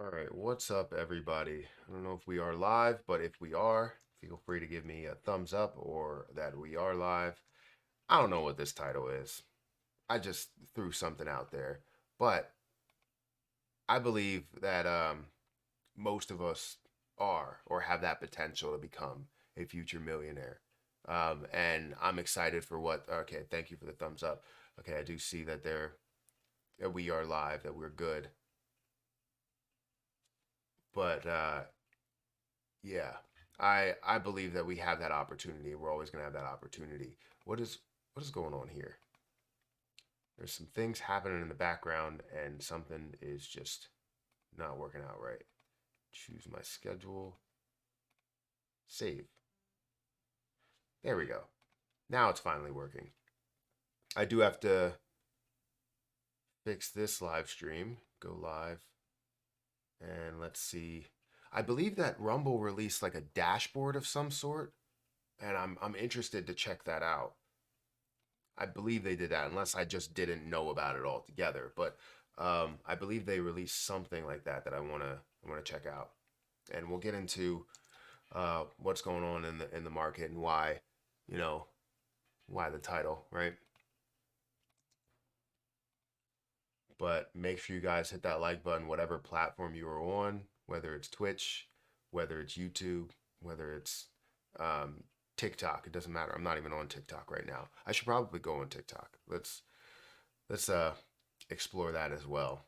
All right, what's up, everybody? I don't know if we are live, but if we are, feel free to give me a thumbs up or that we are live. I don't know what this title is. I just threw something out there, but I believe that most of us are or have that potential to become a future millionaire. And I'm excited for what. Okay, thank you for the thumbs up. Okay, I do see that we are live, that we're good, but yeah, I believe that we have that opportunity. We're always going to have that opportunity. What is going on here? There's some things happening in the background and something is just not working out right. Choose my schedule. Save. There we go. Now it's finally working. I do have to fix this live stream. Go live. And let's see. I believe that Rumble released like a dashboard of some sort, and I'm interested to check that out. I believe they did that, unless I just didn't know about it altogether. But I believe they released something like that that I want to check out, and we'll get into what's going on in the market and why, you know, why the title, right? But make sure you guys hit that like button, whatever platform you are on, whether it's Twitch, whether it's YouTube, whether it's um, TikTok. It doesn't matter. I'm not even on TikTok right now. I should probably go on TikTok. Let's explore that as well.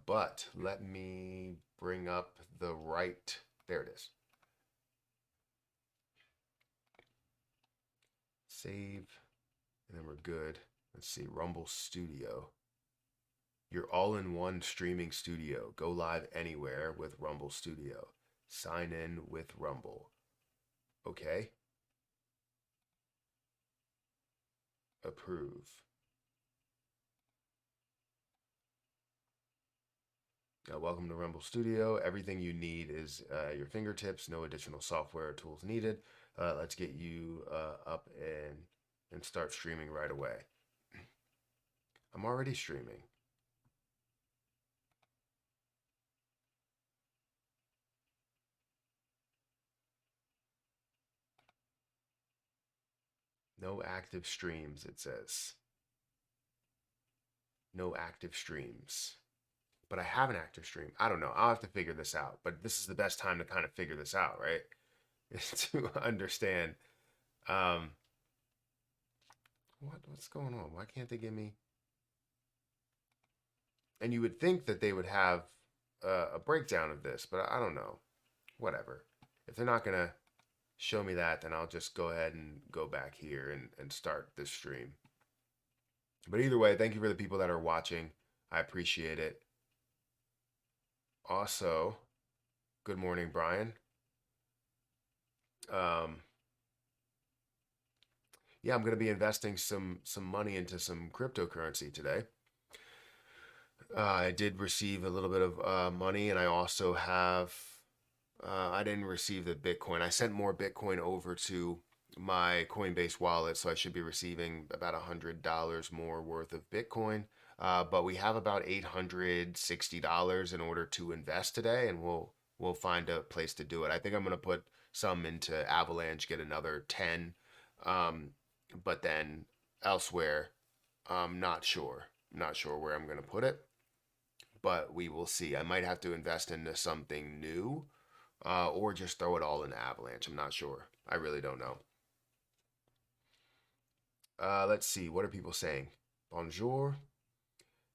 But let me bring up the right. There it is. Save, and then we're good. Let's see. Rumble Studio. Your all-in-one streaming studio. Go live anywhere with Rumble Studio. Sign in with Rumble. Okay. Approve. Welcome to Rumble Studio. Everything you need is your fingertips. No additional software or tools needed. Let's get you up and start streaming right away. I'm already streaming. No active streams, it says. No active streams. But I have an active stream. I don't know. I'll have to figure this out. But this is the best time to kind of figure this out, right? To understand um, what's going on. Why can't they give me? And you would think that they would have a breakdown of this, but I don't know. Whatever. If they're not gonna show me that, then I'll just go ahead and go back here and start this stream. But either way, thank you for the people that are watching. I appreciate it. Also, good morning, Brian. Um, yeah, I'm going to be investing some money into some cryptocurrency today. I did receive a little bit of money, and I also have. I didn't receive the Bitcoin. I sent more Bitcoin over to my Coinbase wallet, so I should be receiving about $100 more worth of Bitcoin. But we have about $860 in order to invest today, and we'll find a place to do it. I think I'm gonna put some into Avalanche, get another 10, but then elsewhere, I'm not sure. I'm not sure where I'm gonna put it, but we will see. I might have to invest into something new, or just throw it all in Avalanche. I'm not sure. I really don't know. Let's see. What are people saying? Bonjour.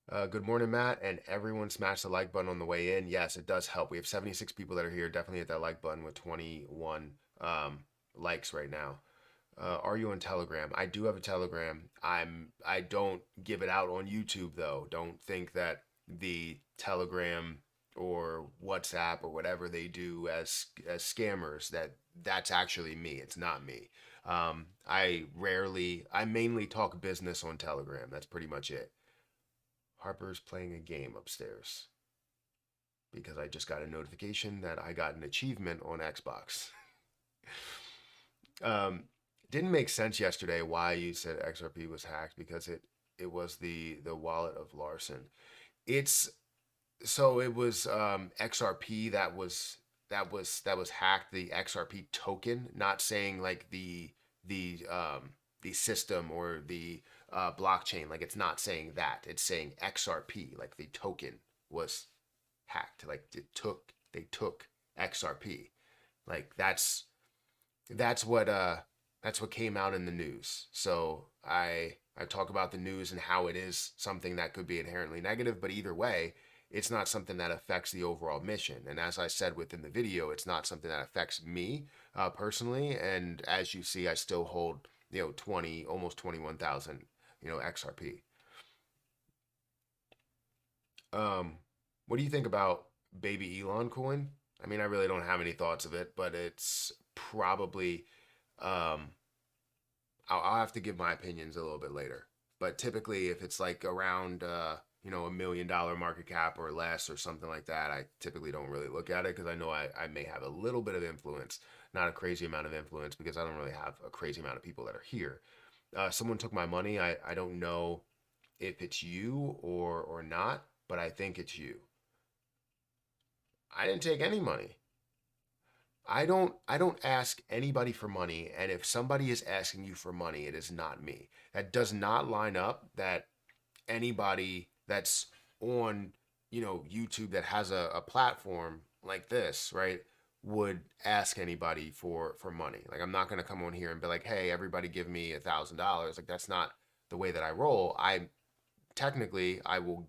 Good morning, Matt, and everyone smash the like button on the way in. Yes, it does help. We have 76 people that are here. Definitely hit that like button with 21 likes right now. Are you on Telegram? I do have a Telegram. I don't give it out on YouTube though. Don't think that the Telegram or WhatsApp or whatever they do as scammers that's actually me. It's not me. I mainly talk business on Telegram. That's pretty much it. Harper's playing a game upstairs because I just got a notification that I got an achievement on Xbox. um, didn't make sense yesterday why you said XRP was hacked because it was the wallet of Larson. It's So it was XRP that was hacked. The XRP token, not saying like the system or the blockchain. Like it's not saying that. It's saying XRP, like the token was hacked. Like they took XRP. Like that's what came out in the news. So I talk about the news and how it is something that could be inherently negative, but either way, it's not something that affects the overall mission. And as I said within the video, it's not something that affects me personally. And as you see, I still hold 20, almost 21,000 XRP. Um, what do you think about Baby Elon coin? I mean, I really don't have any thoughts of it, but it's probably um, I'll have to give my opinions a little bit later. But typically, if it's like around $1 million market cap or less or something like that, I typically don't really look at it because I know I may have a little bit of influence, not a crazy amount of influence because I don't really have a crazy amount of people that are here. Someone took my money. I don't know if it's you or not, but I think it's you. I didn't take any money. I don't ask anybody for money, and if somebody is asking you for money, it is not me. That does not line up that anybody that's on, YouTube that has a platform like this, right, would ask anybody for money. Like I'm not gonna come on here and be like, hey, everybody give me $1,000. Like that's not the way that I roll. I technically I will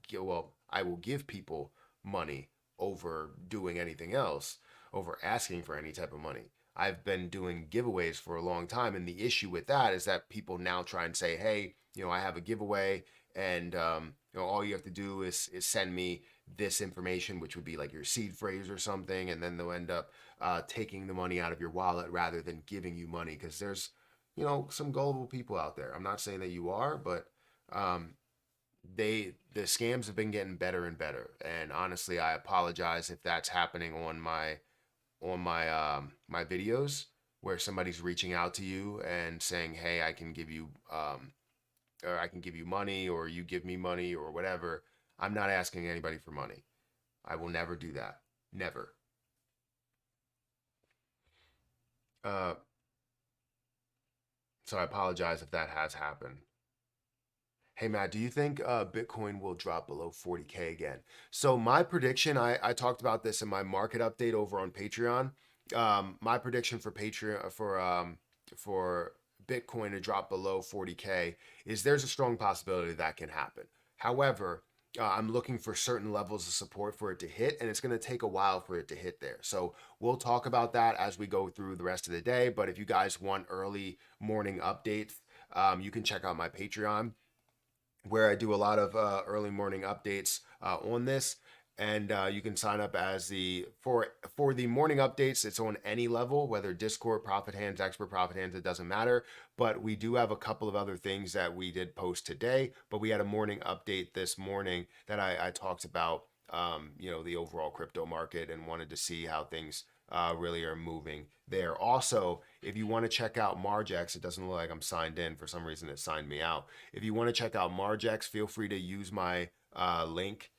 give people money over doing anything else, over asking for any type of money. I've been doing giveaways for a long time, and the issue with that is that people now try and say, "Hey, I have a giveaway, and all you have to do is send me this information, which would be like your seed phrase or something," and then they'll end up taking the money out of your wallet rather than giving you money because there's some gullible people out there. I'm not saying that you are, but um, the scams have been getting better and better. And honestly, I apologize if that's happening on my videos where somebody's reaching out to you and saying, "Hey, I can give you or I can give you money or you give me money or whatever." I'm not asking anybody for money. I will never do that. Never. Uh, so I apologize if that has happened. Hey Matt, do you think Bitcoin will drop below 40K again? So my prediction, I talked about this in my market update over on Patreon. My prediction for Patreon for Bitcoin to drop below 40K is there's a strong possibility that can happen. However, I'm looking for certain levels of support for it to hit, and it's going to take a while for it to hit there. So we'll talk about that as we go through the rest of the day. But if you guys want early morning updates, you can check out my Patreon where I do a lot of early morning updates on this. And you can sign up as for the morning updates. It's on any level, whether Discord, Profit Hands, Expert Profit Hands, it doesn't matter. But we do have a couple of other things that we did post today. But we had a morning update this morning that I talked about, the overall crypto market and wanted to see how things really are moving there. Also, if you want to check out Margex, it doesn't look like I'm signed in. For some reason, it signed me out. If you want to check out Margex, feel free to use my link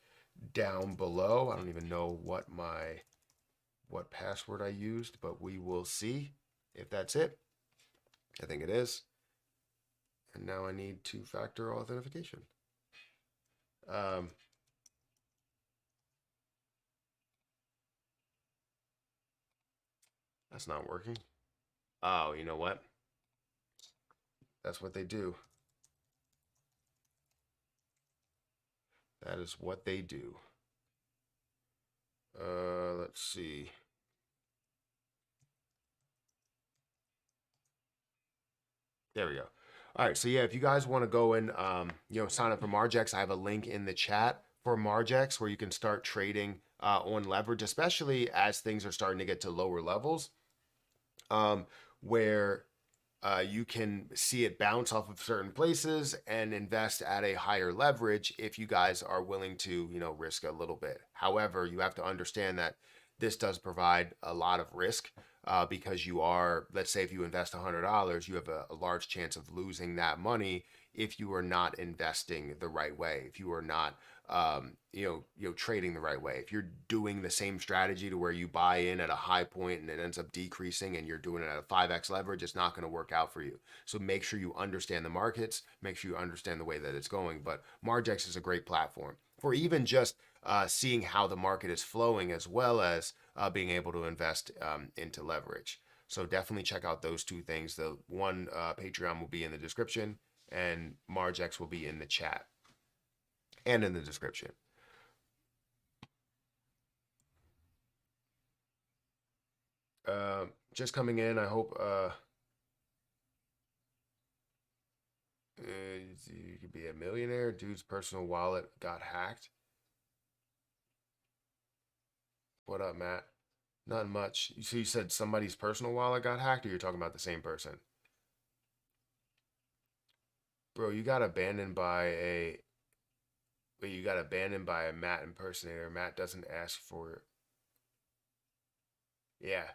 down below. I don't even know what password I used, but we will see if that's it. I think it is. And now I need two-factor authentication. Um, that's not working. Oh, you know what? That's what they do. That is what they do. Let's see. There we go. All right, so yeah, if you guys want to go and sign up for Margex, I have a link in the chat for Margex where you can start trading on leverage, especially as things are starting to get to lower levels, where you can see it bounce off of certain places and invest at a higher leverage if you guys are willing to, risk a little bit. However, you have to understand that this does provide a lot of risk because you are, let's say if you invest $100, you have a large chance of losing that money if you are not investing the right way, if you are not trading the right way. If you're doing the same strategy to where you buy in at a high point and it ends up decreasing and you're doing it at a 5x leverage, it's not going to work out for you. So make sure you understand the markets, make sure you understand the way that it's going. But Margex is a great platform for even just seeing how the market is flowing, as well as being able to invest into leverage. So definitely check out those two things. The one Patreon will be in the description, and Margex will be in the chat and in the description. Just coming in, I hope you could be a millionaire. Dude's personal wallet got hacked. What up, Matt? Not much. So you said somebody's personal wallet got hacked, or you're talking about the same person? Bro, you got abandoned by a Matt impersonator. Matt doesn't ask for Yeah.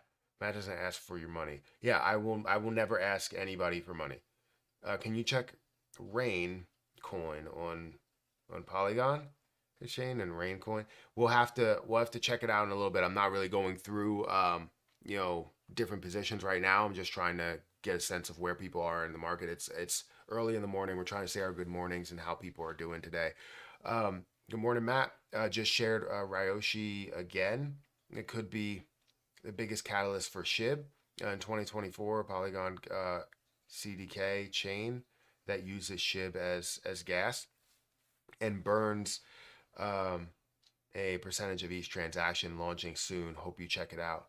Matt doesn't ask for your money. Yeah, I will never ask anybody for money. Can you check Rain coin on Polygon? Shane and Rain coin. We'll have to check it out in a little bit. I'm not really going through different positions right now. I'm just trying to get a sense of where people are in the market. It's early in the morning. We're trying to say our good mornings and how people are doing today. Good morning, Matt. Just shared Ryoshi again. It could be the biggest catalyst for SHIB in 2024. Polygon CDK chain that uses SHIB as gas and burns um, a percentage of each transaction, launching soon. Hope you check it out.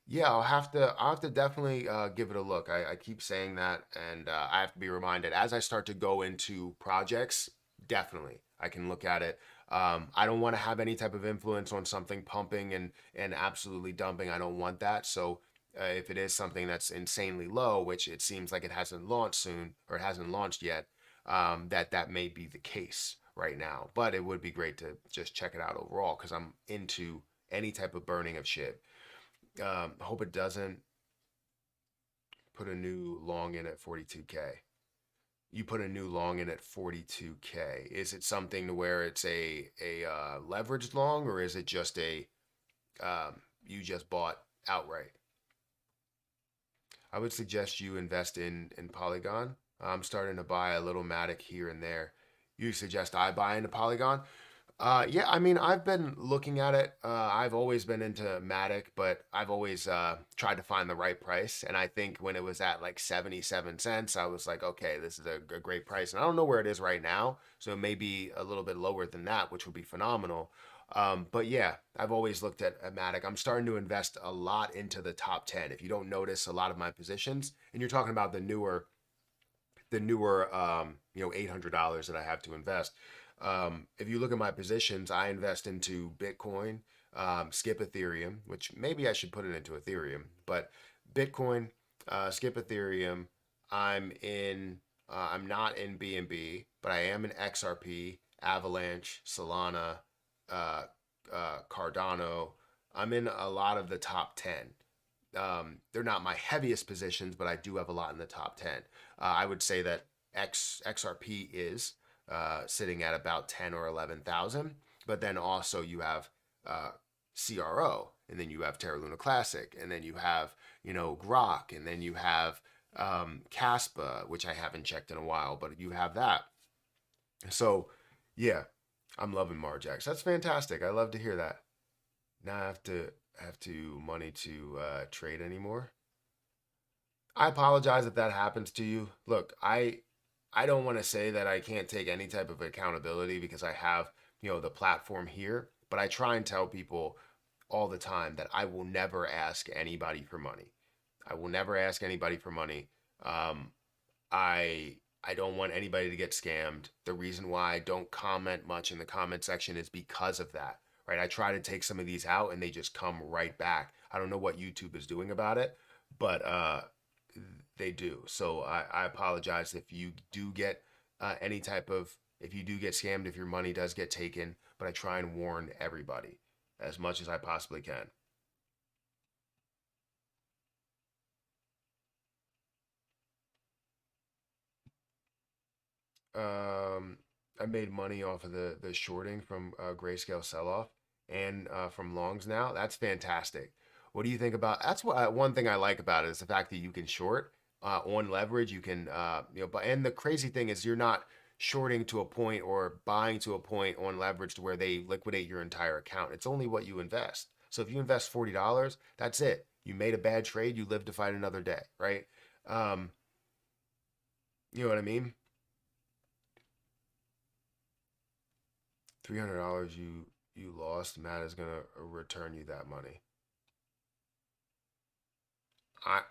Yeah, I'll have to definitely give it a look. I keep saying that, and I have to be reminded as I start to go into projects. Definitely, I can look at it. I don't want to have any type of influence on something pumping and absolutely dumping. I don't want that. So if it is something that's insanely low, which it seems like it hasn't launched soon or it hasn't launched yet, that may be the case right now. But it would be great to just check it out overall because I'm into any type of burning of shit. I hope it doesn't put a new long in at 42K. You put a new long in at 42K. Is it something to where it's a leveraged long, or is it just a you just bought outright? I would suggest you invest in Polygon. I'm starting to buy a little Matic here and there. You suggest I buy into Polygon? Yeah, I mean, I've been looking at it. I've always been into Matic, but I've always tried to find the right price. And I think when it was at like 77 cents, I was like, okay, this is a great price. And I don't know where it is right now. So it may be a little bit lower than that, which would be phenomenal. But yeah, I've always looked at Matic. I'm starting to invest a lot into the top 10. If you don't notice a lot of my positions, and you're talking about the newer $800 that I have to invest. If you look at my positions, I invest into Bitcoin, skip Ethereum, which maybe I should put it into Ethereum, but Bitcoin, skip Ethereum. I'm in. I'm not in BNB, but I am in XRP, Avalanche, Solana, uh, Cardano. I'm in a lot of the top 10. They're not my heaviest positions, but I do have a lot in the top 10. I would say that XRP is sitting at about 10 or 11,000. But then also you have uh, CRO, and then you have Terra Luna Classic, and then you have, Grok, and then you have Caspa, which I haven't checked in a while, but you have that. So, yeah, I'm loving Marjax. That's fantastic. I love to hear that. Now I have to money to trade anymore. I apologize if that happens to you. Look, I don't want to say that I can't take any type of accountability because I have, the platform here, but I try and tell people all the time that I will never ask anybody for money. I will never ask anybody for money. Um, I don't want anybody to get scammed. The reason why I don't comment much in the comment section is because of that. Right? I try to take some of these out and they just come right back. I don't know what YouTube is doing about it, but they do. So I apologize if you do get any type of if you do get scammed, if your money does get taken, but I try and warn everybody as much as I possibly can. Um, I made money off of the shorting from grayscale sell off and from longs now. That's fantastic. What do you think about? That's what one thing I like about it is the fact that you can short on leverage. You can but and the crazy thing is you're not shorting to a point or buying to a point on leverage to where they liquidate your entire account. It's only what you invest. So if you invest $40, that's it. You made a bad trade. You live to fight another day, right? Um, you know what I mean? $300 you lost. Matt is gonna return you that money. I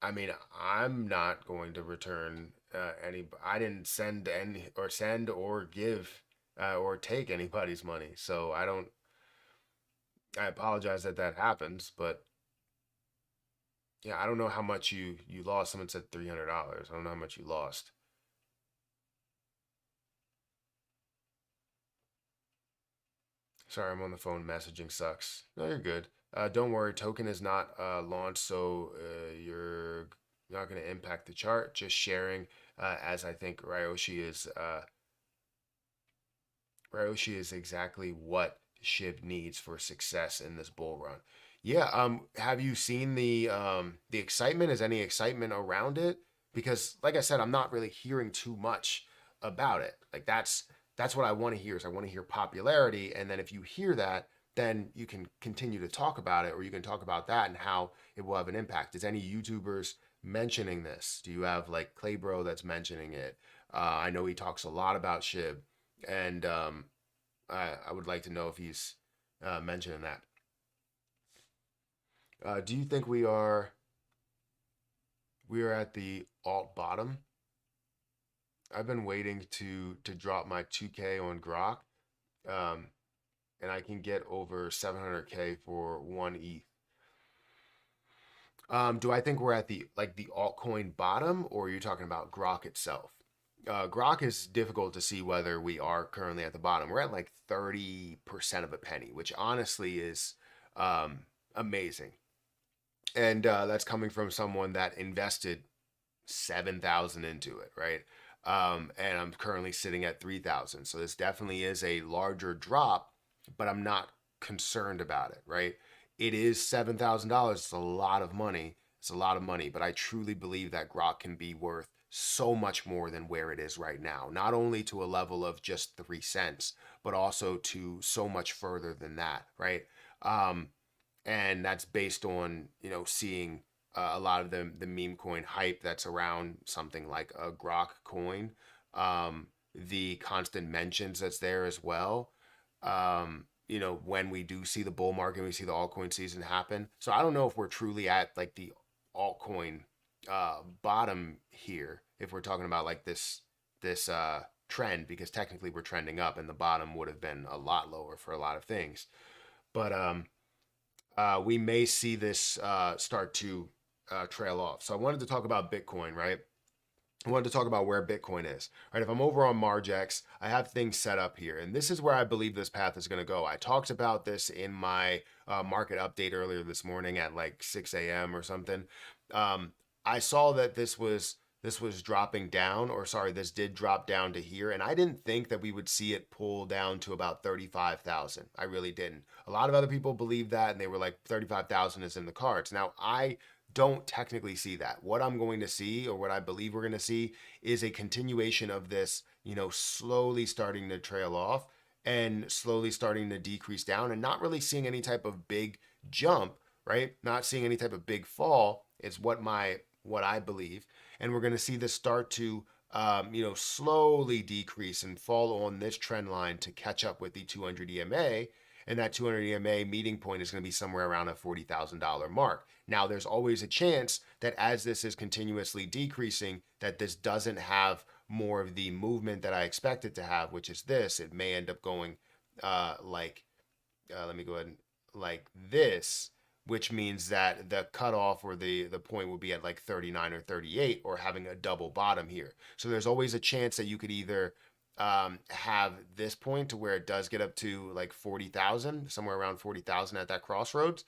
I mean I'm not going to return any. I didn't send any or send or give or take anybody's money. So I don't. I apologize that that happens, but yeah, I don't know how much you lost. Someone said $300. I don't know how much you lost. Sorry, I'm on the phone. Messaging sucks. No, you're good. Don't worry. Token is not launched, so you're not going to impact the chart. Just sharing, as I think Ryoshi is exactly what SHIB needs for success in this bull run. Yeah. Have you seen the excitement? Is any excitement around it? Because, like I said, I'm not really hearing too much about it. Like that's what I want to hear. Is I want to hear popularity, and then if you hear that, then you can continue to talk about it, or you can talk about that and how it will have an impact. Is any YouTubers mentioning this? Do you have like Claybro that's mentioning it? I know he talks a lot about SHIB, and I would like to know if he's mentioning that. Do you think we are at the alt bottom? I've been waiting to drop my 2K on Grok, um, and I can get over 700K for one ETH. Do I think we're at the like the altcoin bottom, or are you talking about Grok itself? Grok is difficult to see whether we are currently at the bottom. We're at like 30% of a penny, which honestly is amazing. And that's coming from someone that invested 7,000 into it, right? And I'm currently sitting at 3,000. So this definitely is a larger drop, but I'm not concerned about it, right? It is $7,000. It's a lot of money. It's a lot of money, but I truly believe that Grok can be worth so much more than where it is right now. Not only to a level of just 3 cents, but also to so much further than that, right? Um, and that's based on seeing a lot of the meme coin hype that's around something like a Grok coin, the constant mentions that's there as well. When we do see the bull market, we see the altcoin season happen. So I don't know if we're truly at like the altcoin bottom here, if we're talking about like this trend, because technically we're trending up, and the bottom would have been a lot lower for a lot of things. But we may see this start to trail off. So I wanted to talk about Bitcoin, right? I wanted to talk about where Bitcoin is, right? If I'm over on Margex, I have things set up here, and this is where I believe this path is going to go. I talked about this in my market update earlier this morning at like 6 a.m. or something. I saw that this was dropping down, or sorry, this did drop down to here, and I didn't think that we would see it pull down to about 35,000. I really didn't. A lot of other people believed that, and they were like 35,000 is in the cards. Now, I don't technically see that. What I'm going to see, or what I believe we're going to see, is a continuation of this, slowly starting to trail off and slowly starting to decrease down, and not really seeing any type of big jump, right? Not seeing any type of big fall is what I believe, and we're going to see this start to slowly decrease and fall on this trend line to catch up with the 200 EMA. And that 200 EMA meeting point is going to be somewhere around a $40,000 mark. Now, there's always a chance that as this is continuously decreasing, that this doesn't have more of the movement that I expect it to have, which is this. It may end up going let me go ahead and like this, which means that the cutoff or the point will be at like 39 or 38, or having a double bottom here. So there's always a chance that you could either have this point to where it does get up to like 40,000, somewhere around 40,000 at that crossroads,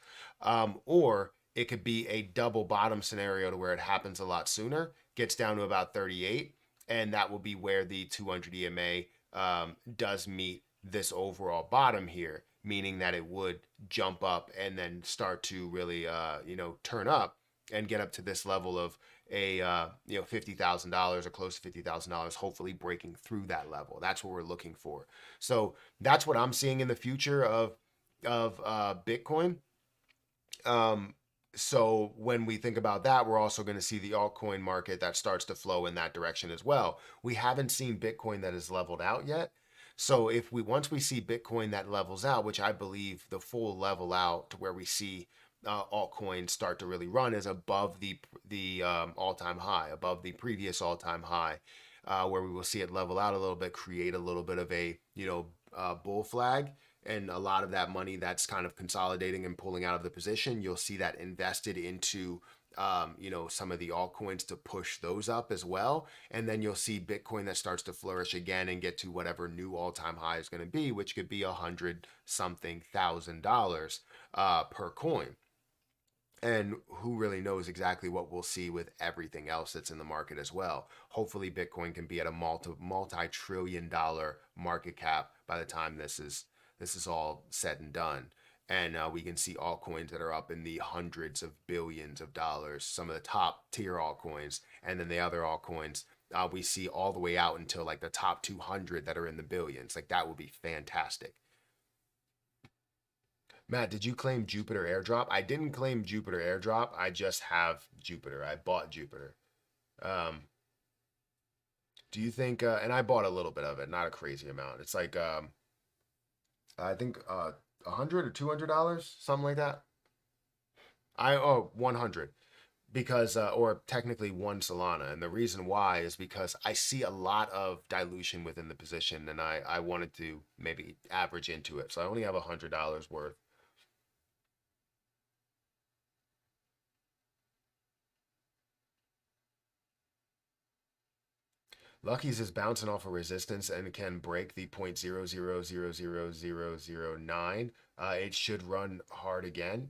or it could be a double bottom scenario to where it happens a lot sooner, gets down to about 38, and that will be where the 200 EMA does meet this overall bottom here, meaning that it would jump up and then start to really, turn up and get up to this level of a $50,000 or close to $50,000, hopefully breaking through that level. That's what we're looking for. So that's what I'm seeing in the future of Bitcoin. Um, so when we think about that, we're also going to see the altcoin market that starts to flow in that direction as well. We haven't seen Bitcoin that is leveled out yet. So if we once we see Bitcoin that levels out, which I believe the full level out to where we see altcoins start to really run is above the all-time high, above the previous all-time high, where we will see it level out a little bit, create a little bit of a bull flag, and a lot of that money that's kind of consolidating and pulling out of the position, you'll see that invested into some of the altcoins to push those up as well. And then you'll see Bitcoin that starts to flourish again and get to whatever new all-time high is going to be, which could be $100-something thousand per coin. And who really knows exactly what we'll see with everything else that's in the market as well. Hopefully Bitcoin can be at a multi-trillion dollar market cap by the time this is all said and done. And we can see altcoins that are up in the hundreds of billions of dollars, some of the top tier altcoins, and then the other altcoins we see all the way out until like the top 200 that are in the billions. Like that would be fantastic. Matt, did you claim Jupiter airdrop? I didn't claim Jupiter airdrop. I just have Jupiter. I bought Jupiter. Um, do you think, and I bought a little bit of it, not a crazy amount. It's like, I think, $100 or $200, something like that. 100 because, or technically one Solana. And the reason why is because I see a lot of dilution within the position and I wanted to maybe average into it. So I only have $100 worth. Lucky's is bouncing off a resistance and can break the 0.00000009. It should run hard again.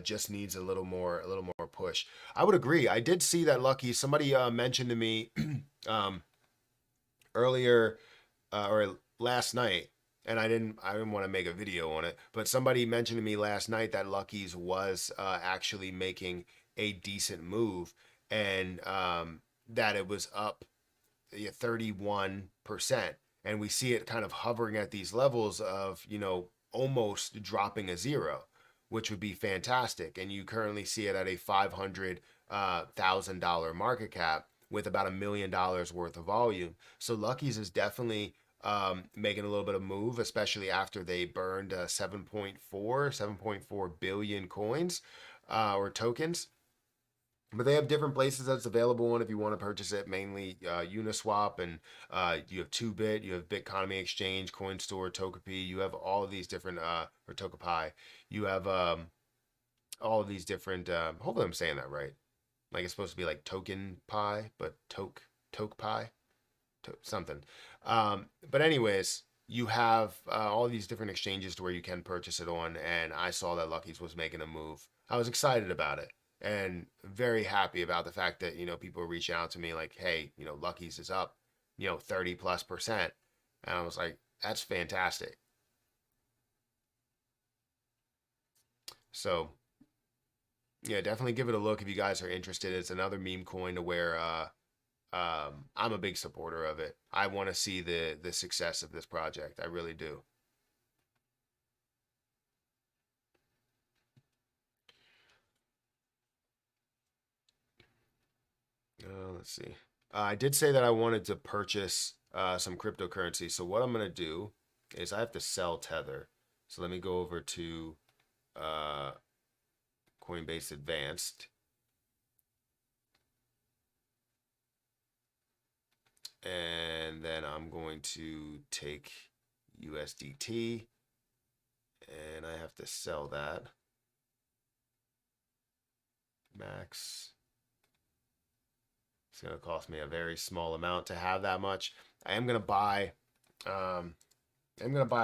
Just needs a little more push. I would agree. I did see that Lucky. Somebody mentioned to me earlier or last night, and I didn't want to make a video on it, but somebody mentioned to me last night that Lucky's was actually making a decent move, and that it was up 31%. And we see it kind of hovering at these levels of, almost dropping a zero, which would be fantastic. And you currently see it at a $500,000 market cap with about $1 million worth of volume. So Lucky's is definitely making a little bit of move, especially after they burned 7.4 billion coins or tokens. But they have different places that's available on if you want to purchase it, mainly Uniswap, and you have 2Bit, you have Bitconomy Exchange, CoinStore, Tokepi. You have all of these different, or Tokepi. You have all of these different, hopefully I'm saying that right. Like it's supposed to be like Token Pi, but Toke Pi, something. But anyways, you have all these different exchanges to where you can purchase it on, and I saw that Lucky's was making a move. I was excited about it and very happy about the fact that people are reaching out to me like, hey, Lucky's is up 30+%, and I was like, that's fantastic. So yeah, definitely give it a look if you guys are interested. It's another meme coin to where I'm a big supporter of it. I want to see the success of this project. I really do. Let's see. I did say that I wanted to purchase some cryptocurrency. So what I'm gonna do is I have to sell Tether. So let me go over to uh, Coinbase Advanced, and then I'm going to take USDT, and I have to sell that. Max. It's going to cost me a very small amount to have that much. I am going to buy a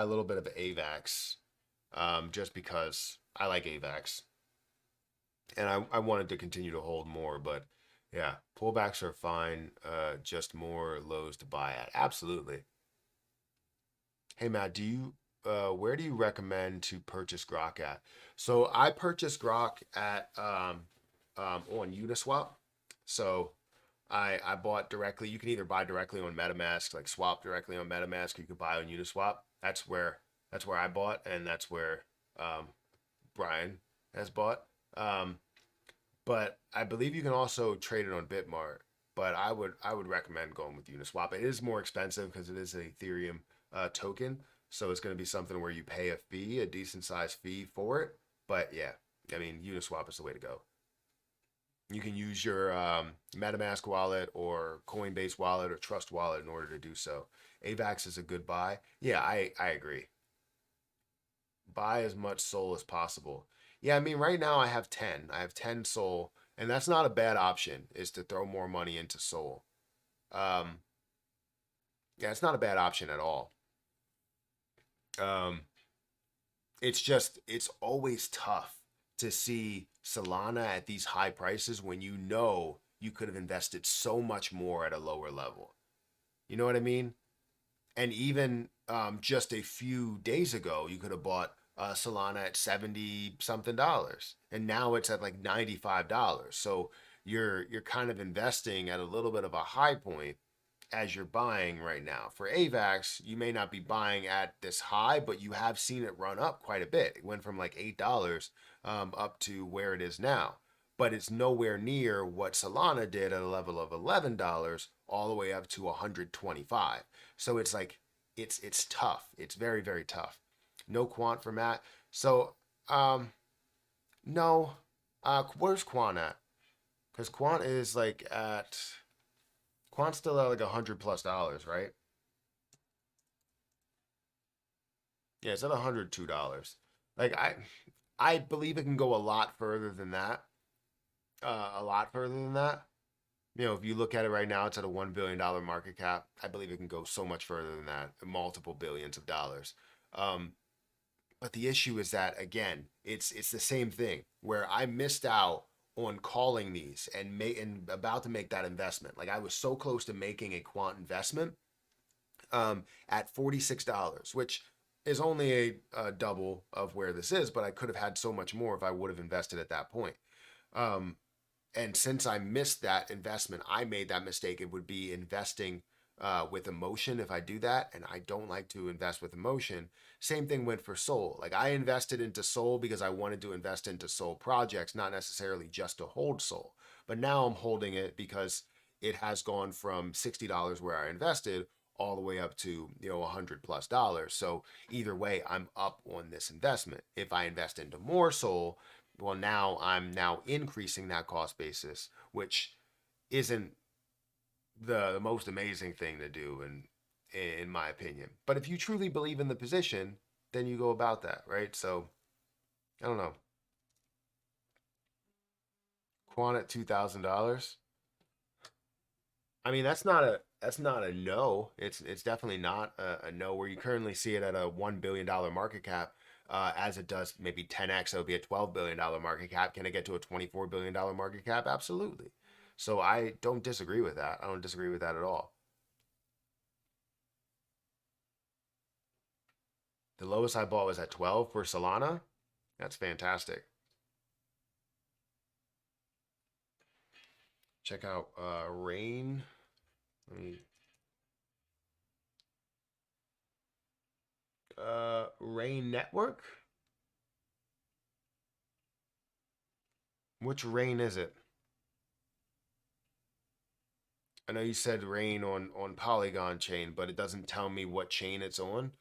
little bit of AVAX just because I like AVAX. And I wanted to continue to hold more, but yeah, pullbacks are fine. Just more lows to buy at. Absolutely. Hey Matt, where do you recommend to purchase Grok at? So I purchased Grok at on Uniswap. So I bought directly. You can either buy directly on MetaMask, like swap directly on MetaMask, or you could buy on Uniswap. That's where I bought, and that's where um, Brian has bought. Um, but I believe you can also trade it on Bitmart. But I would recommend going with Uniswap. It is more expensive because it is an Ethereum token, so it's going to be something where you pay a fee, a decent sized fee for it. But yeah, I mean Uniswap is the way to go. You can use your MetaMask wallet or Coinbase wallet or Trust wallet in order to do so. AVAX is a good buy. Yeah, I agree. Buy as much Sol as possible. Yeah, I mean, right now I have 10. I have 10 Sol, and that's not a bad option, is to throw more money into Sol. Um, yeah, it's not a bad option at all. Um, it's always tough to see Solana at these high prices when you know you could have invested so much more at a lower level. You know what I mean? And even just a few days ago, you could have bought Solana at 70 something dollars, and now it's at like $95. So you're kind of investing at a little bit of a high point as you're buying right now. For AVAX, you may not be buying at this high, but you have seen it run up quite a bit. It went from like $8 up to where it is now. But it's nowhere near what Solana did at a level of $11 all the way up to 125. So it's like it's tough. It's very, very tough. No quant for Matt. So no. Where's quant at? Because quant is like at Quant's still at like $100 plus, right? Yeah, it's at $102. Like I believe it can go a lot further than that. A lot further than that. You know, if you look at it right now, it's at a $1 billion market cap. I believe it can go so much further than that, multiple billions of dollars. Um, but the issue is that again, it's the same thing where I missed out on calling these and about to make that investment. Like I was so close to making a quant investment at $46, which is only a double of where this is, but I could have had so much more if I would have invested at that point. Um, and since I missed that investment, I made that mistake. It would be investing with emotion if I do that, and I don't like to invest with emotion. Same thing went for Soul. Like I invested into Soul because I wanted to invest into Soul projects, not necessarily just to hold Soul. But now I'm holding it because it has gone from $60 where I invested all the way up to $100 plus. So either way, I'm up on this investment. If I invest into more Soul, well, now I'm now increasing that cost basis, which isn't the most amazing thing to do in my opinion. But if you truly believe in the position, then you go about that, right? So I don't know. Quant at $2,000. I mean, that's not a no. It's definitely not a no. Where you currently see it at a $1 billion market cap, as it does maybe 10x, it would be a $12 billion market cap. Can it get to a $24 billion market cap? Absolutely. So I don't disagree with that. I don't disagree with that at all. The lowest I bought was at 12 for Solana. That's fantastic. Check out Rain. Let me, Rain Network. Which Rain is it? I know you said Rain on Polygon chain, but it doesn't tell me what chain it's on.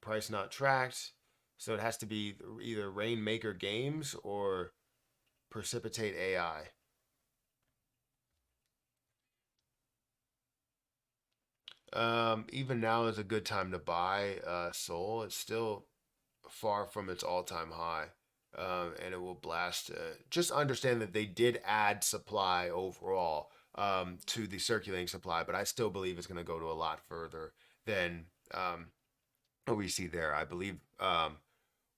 Price not tracked, so it has to be either Rainmaker Games or Precipitate AI. Even now is a good time to buy Soul. It's still far from its all-time high, and it will blast. Just understand that they did add supply overall to the circulating supply, but I still believe it's going to go to a lot further than what we see there. I believe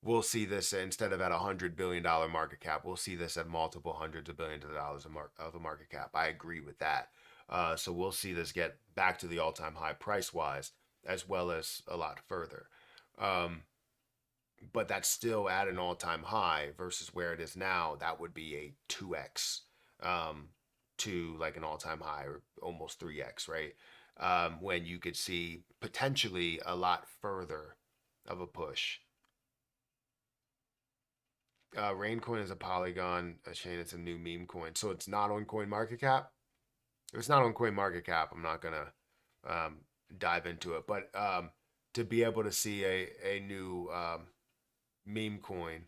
we'll see this instead of at $100 billion market cap, we'll see this at multiple hundreds of billions of dollars of a market cap. I agree with that. So we'll see this get back to the all-time high price wise. as well as a lot further. Um, but that's still at an all-time high versus where it is now. That would be a 2x um, to like an all-time high or almost 3x, right? When you could see potentially a lot further of a push. Raincoin is a Polygon a chain. It's a new meme coin, so it's not on CoinMarketCap. If it's not on CoinMarketCap, I'm not gonna um, dive into it. But to be able to see a new meme coin,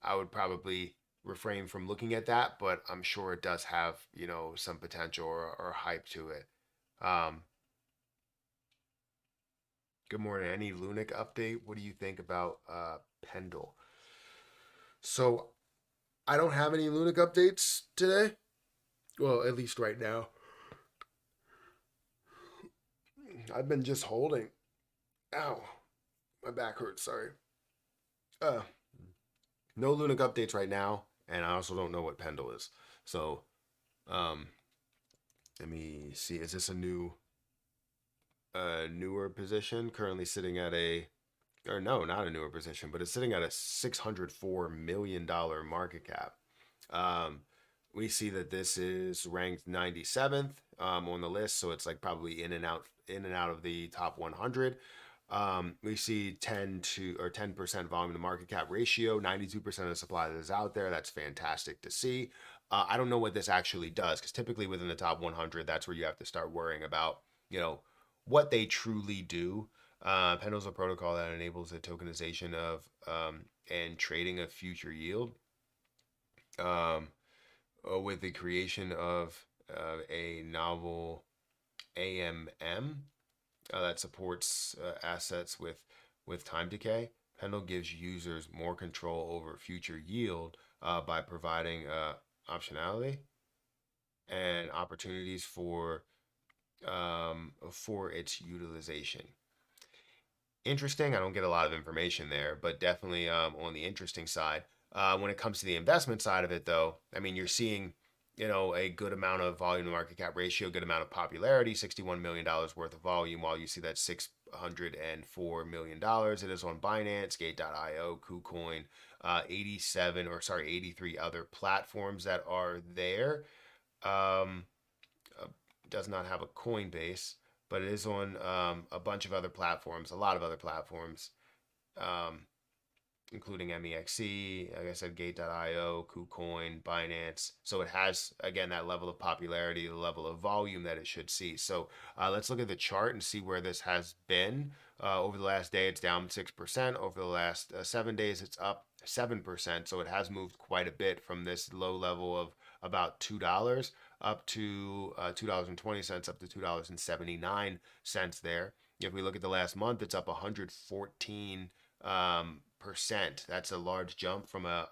I would probably refrain from looking at that. But I'm sure it does have some potential or hype to it. Um, Good morning. Any Lunic update? What do you think about Pendle? So I don't have any Lunic updates today. Well, at least right now. I've been just holding. Ow, my back hurts. Sorry. Uh, no Lunic updates right now, and I also don't know what Pendle is. So, um, let me see. Is this a newer position? Currently sitting at or no, not a newer position, but it's sitting at a $604 million market cap. Um, we see that this is ranked 97th on the list, so it's like probably in and out of the top 100. We see 10% volume to market cap ratio, 92% of the supply that is out there. That's fantastic to see. I don't know what this actually does because typically within the top 100, that's where you have to start worrying about, what they truly do. Pendle's a protocol that enables the tokenization of and trading of future yield. Um, with the creation of a novel AMM that supports assets with time decay. Pendle gives users more control over future yield by providing optionality and opportunities for its utilization. Interesting. I don't get a lot of information there, but definitely on the interesting side. When it comes to the investment side of it, though, I mean, you're seeing, a good amount of volume to market cap ratio, good amount of popularity, $61 million worth of volume, while you see that $604 million. It is on Binance, Gate.io, KuCoin, 83 other platforms that are there. Um, does not have a Coinbase, but it is on a bunch of other platforms, a lot of other platforms, um, including MEXC, like I said, Gate.io, KuCoin, Binance. So it has, again, that level of popularity, the level of volume that it should see. So let's look at the chart and see where this has been. Over the last day, it's down 6%. Over the last 7 days, it's up 7%. So it has moved quite a bit from this low level of about $2 up to $2.20, up to $2.79 there. If we look at the last month, it's up 114 percent. That's a large jump from a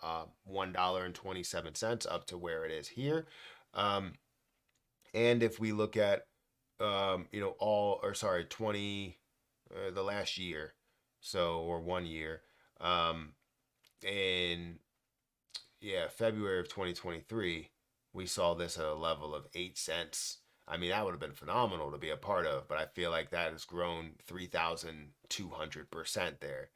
$1.27 up to where it is here. And if we look at all or sorry 20 the last year, so or 1 year, in February of 2023, we saw this at a level of 8 cents. I mean, that would have been phenomenal to be a part of, but I feel like that has grown 3,200% there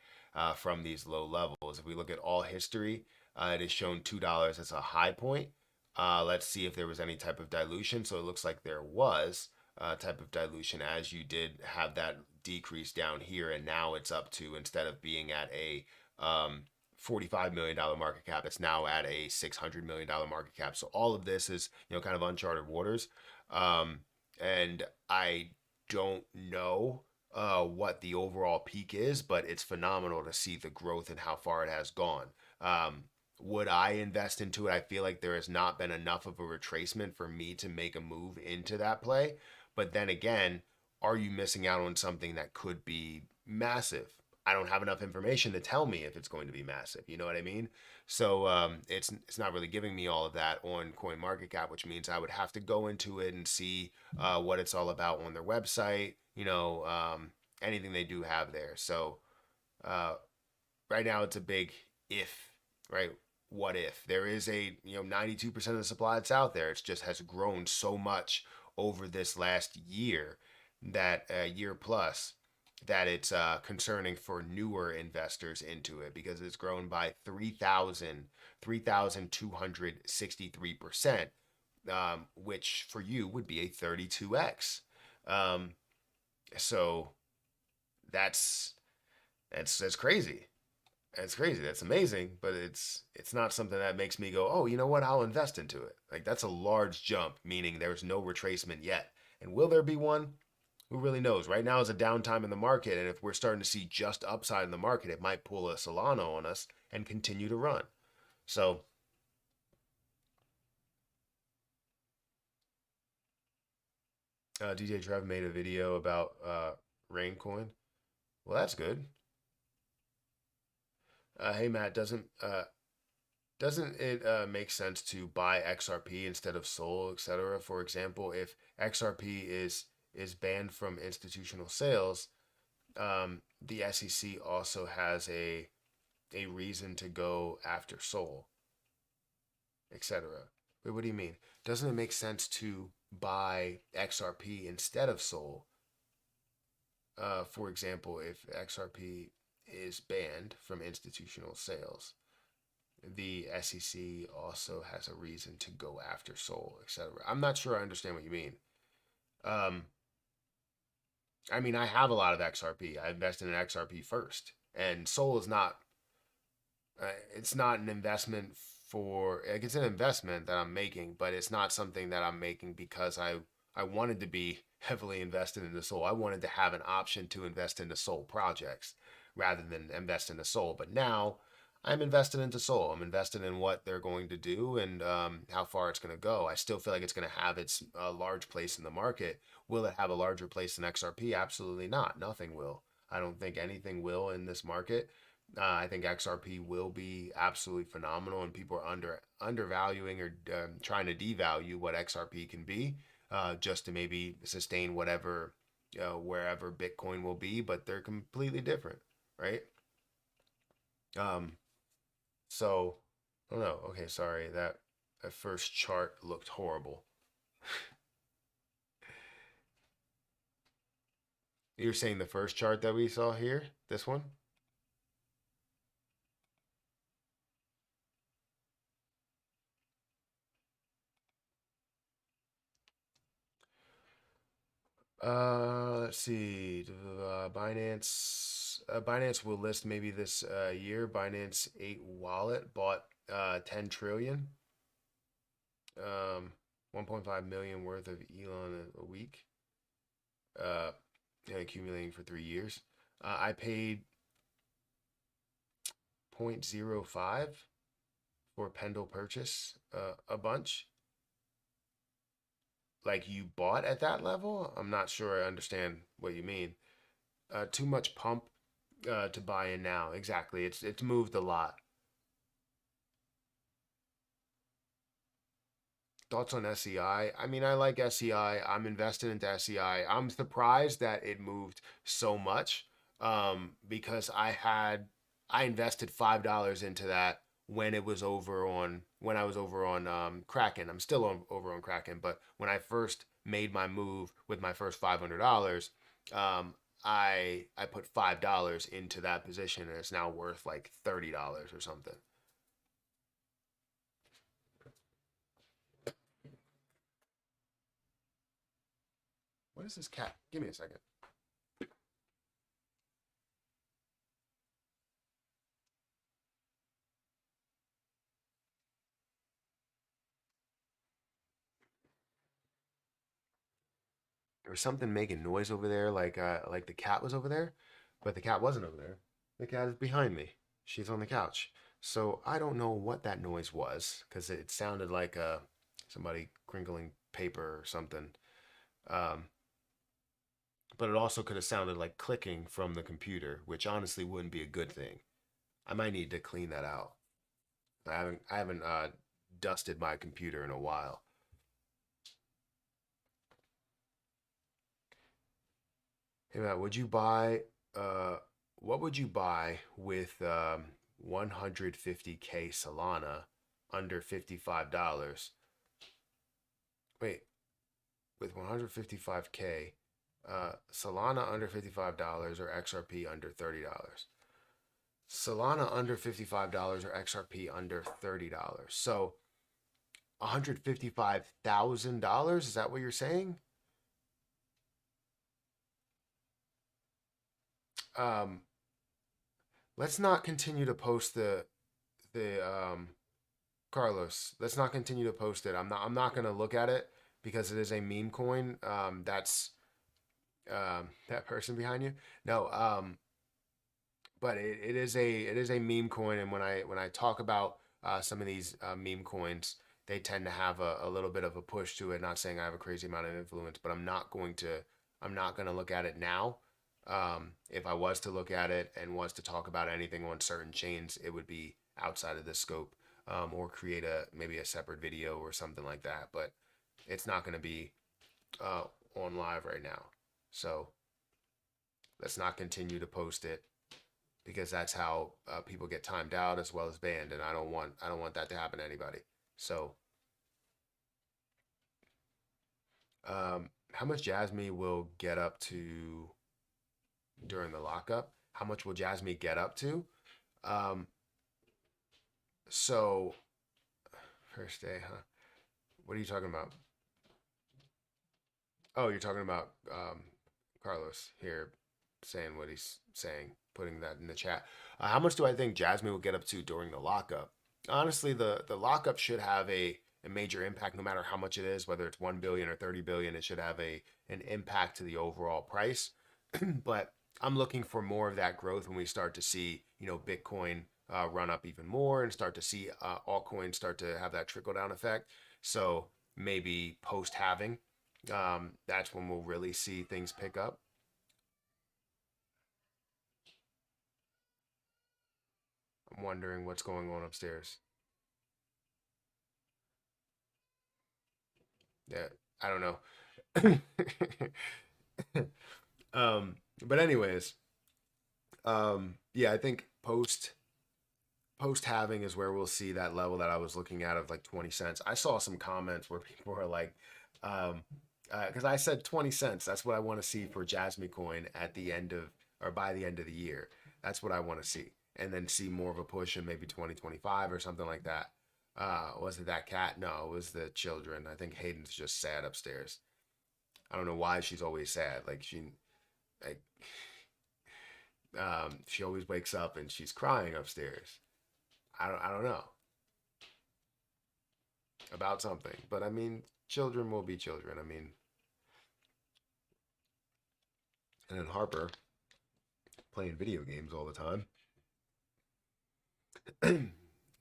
from these low levels. If we look at all history, it has shown $2 as a high point. Let's see if there was any type of dilution. So it looks like there was a type of dilution as you did have that decrease down here, and now it's up to, instead of being at a $45 million market cap, it's now at a $600 million market cap. So all of this is, kind of uncharted waters. And I don't know what the overall peak is, but it's phenomenal to see the growth and how far it has gone. Would I invest into it? I feel like there has not been enough of a retracement for me to make a move into that play. But then again, are you missing out on something that could be massive? I don't have enough information to tell me if it's going to be massive. You know what I mean? So it's not really giving me all of that on CoinMarketCap, which means I would have to go into it and see what it's all about on their website. Anything they do have there. So uh, right now it's a big if, right? What if there is 92% of the supply that's out there? It just has grown so much over this last year, that year plus, that it's concerning for newer investors into it because it's grown by 3,263%, which for you would be a 32x. Um, so that's that's crazy. That's crazy. That's amazing, but it's not something that makes me go, oh, you know what? I'll invest into it. Like that's a large jump, meaning there's no retracement yet. And will there be one? Who really knows? Right now is a downtime in the market, and if we're starting to see just upside in the market, it might pull a Solano on us and continue to run. So, DJ Trev made a video about Raincoin. Well, that's good. Hey Matt, doesn't it make sense to buy XRP instead of Sol, etc.? For example, if XRP is banned from institutional sales, the SEC also has a reason to go after Sol, etc. Wait, what do you mean? Doesn't it make sense to buy XRP instead of Sol? For example, if XRP is banned from institutional sales, the SEC also has a reason to go after Sol, etc. I'm not sure I understand what you mean. Um, I mean, I have a lot of XRP. I invested in XRP first, and Sol is not. It's not an investment for like it's an investment that I'm making, but it's not something that I'm making because I wanted to be heavily invested in the Sol. I wanted to have an option to invest into Sol projects rather than invest in the Sol. But now I'm invested into Sol. I'm invested in what they're going to do and how far it's going to go. I still feel like it's going to have its large place in the market. Will it have a larger place than XRP? Absolutely not. Nothing will. I don't think anything will in this market. I think XRP will be absolutely phenomenal, and people are undervaluing or trying to devalue what XRP can be, just to maybe sustain whatever wherever Bitcoin will be. But they're completely different, right? Um, so I don't know. Okay, sorry that first chart looked horrible. You're saying the first chart that we saw here, this one? Let's see. Binance will list maybe this year. Binance 8 wallet bought 10 trillion, 1.5 million worth of Elon a week, uh, accumulating for 3 years. I paid 0.05 for Pendle purchase a bunch. Like you bought at that level? I'm not sure I understand what you mean. Too much pump to buy in now. Exactly. It's moved a lot. Thoughts on SEI? I mean, I like SEI. I'm invested into SEI. I'm surprised that it moved so much because I invested $5 into that when it was over on when I was over on Kraken. I'm still over on Kraken, but when I first made my move with my first $500, um, I put $5 into that position and it's now worth like $30 or something. What is this cat? Give me a second. There was something making noise over there, like the cat was over there, but the cat wasn't over there. The cat is behind me. She's on the couch. So I don't know what that noise was because it sounded like somebody crinkling paper or something. Um, but it also could have sounded like clicking from the computer, which honestly wouldn't be a good thing. I might need to clean that out. I haven't dusted my computer in a while. Hey Matt, would you buy uh what would you buy with 150K Solana under $55? Wait, with 155K, Solana under $55 or XRP under $30. Solana under $55 or XRP under $30. So $155,000, is that what you're saying? Um, let's not continue to post the Carlos. Let's not continue to post it. I'm not gonna look at it because it is a meme coin. That's that person behind you. No, but it is a meme coin, and when I talk about some of these meme coins, they tend to have a little bit of a push to it. Not saying I have a crazy amount of influence, but I'm not going to look at it now. If I was to look at it and was to talk about anything on certain chains, it would be outside of this scope, or create maybe a separate video or something like that. But it's not going to be uh, on live right now. So let's not continue to post it because that's how people get timed out as well as banned, and I don't want that to happen to anybody. So, how much Jasmine will get up to during the lockup? How much will Jasmine get up to? Um, so first day, huh? What are you talking about? Oh, you're talking about Carlos here saying what he's saying, putting that in the chat. How much do I think Jasmine will get up to during the lockup? Honestly, the lockup should have a major impact, no matter how much it is, whether it's 1 billion or 30 billion. It should have a an impact to the overall price. But I'm looking for more of that growth when we start to see, Bitcoin run up even more and start to see altcoins start to have that trickle down effect. So maybe post halving, that's when we'll really see things pick up. I'm wondering what's going on upstairs. Yeah, I don't know. But anyways, yeah, I think post halving is where we'll see that level that I was looking at of like 20 cents. I saw some comments where people are like, um, because I said 20 cents. That's what I want to see for Jasmine Coin at the end of, or by the end of the year. That's what I want to see. And then see more of a push in maybe 2025 or something like that. Was it that cat? No, it was the children. I think Hayden's just sad upstairs. I don't know why she's always sad. Like, she always wakes up and she's crying upstairs. I don't know about something, but I mean, children will be children. I mean, and then Harper playing video games all the time.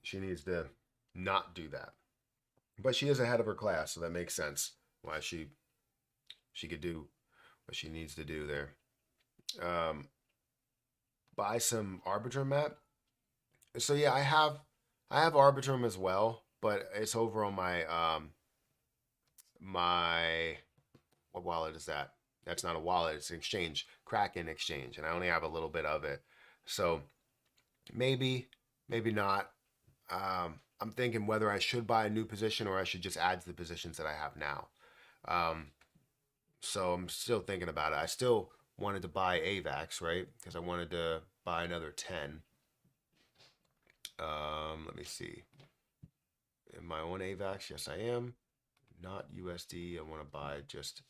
She needs to not do that. But she is ahead of her class, so that makes sense why she could do what she needs to do there. Um, buy some Arbitrum map. So yeah, I have Arbitrum as well, but it's over on my what wallet is that? That's not a wallet, it's an exchange, Kraken exchange, and I only have a little bit of it. So maybe, maybe not. I'm thinking whether I should buy a new position or I should just add to the positions that I have now. Um, so I'm still thinking about it. I still wanted to buy AVAX, right? Because I wanted to buy another 10. Let me see. Am I on AVAX? Yes, I am. Not USD. I want to buy just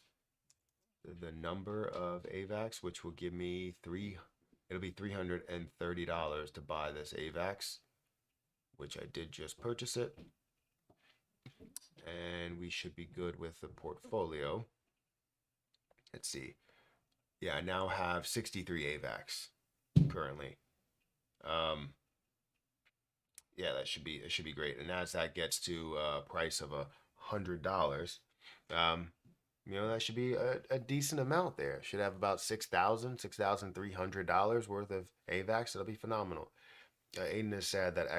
the number of AVAX, which will give me three. It'll be $330 to buy this AVAX, which I did just purchase it. And we should be good with the portfolio. Let's see. Yeah, I now have 63 AVAX currently. Yeah, it should be great. And as that gets to a price of $100, um, that should be a decent amount there. Should have about $6,300 worth of AVAX. That'll be phenomenal. Hayden is sad that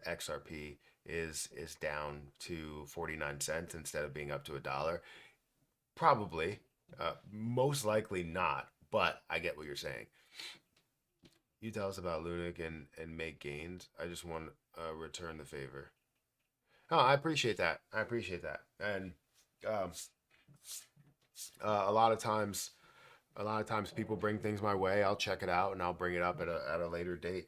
XRP is down to 49 cents instead of being up to $1. Probably, most likely not, but I get what you're saying. You tell us about Lunic and make gains. I just want to return the favor. Oh, I appreciate that. I appreciate that. And um, A lot of times, people bring things my way. I'll check it out and I'll bring it up at a later date.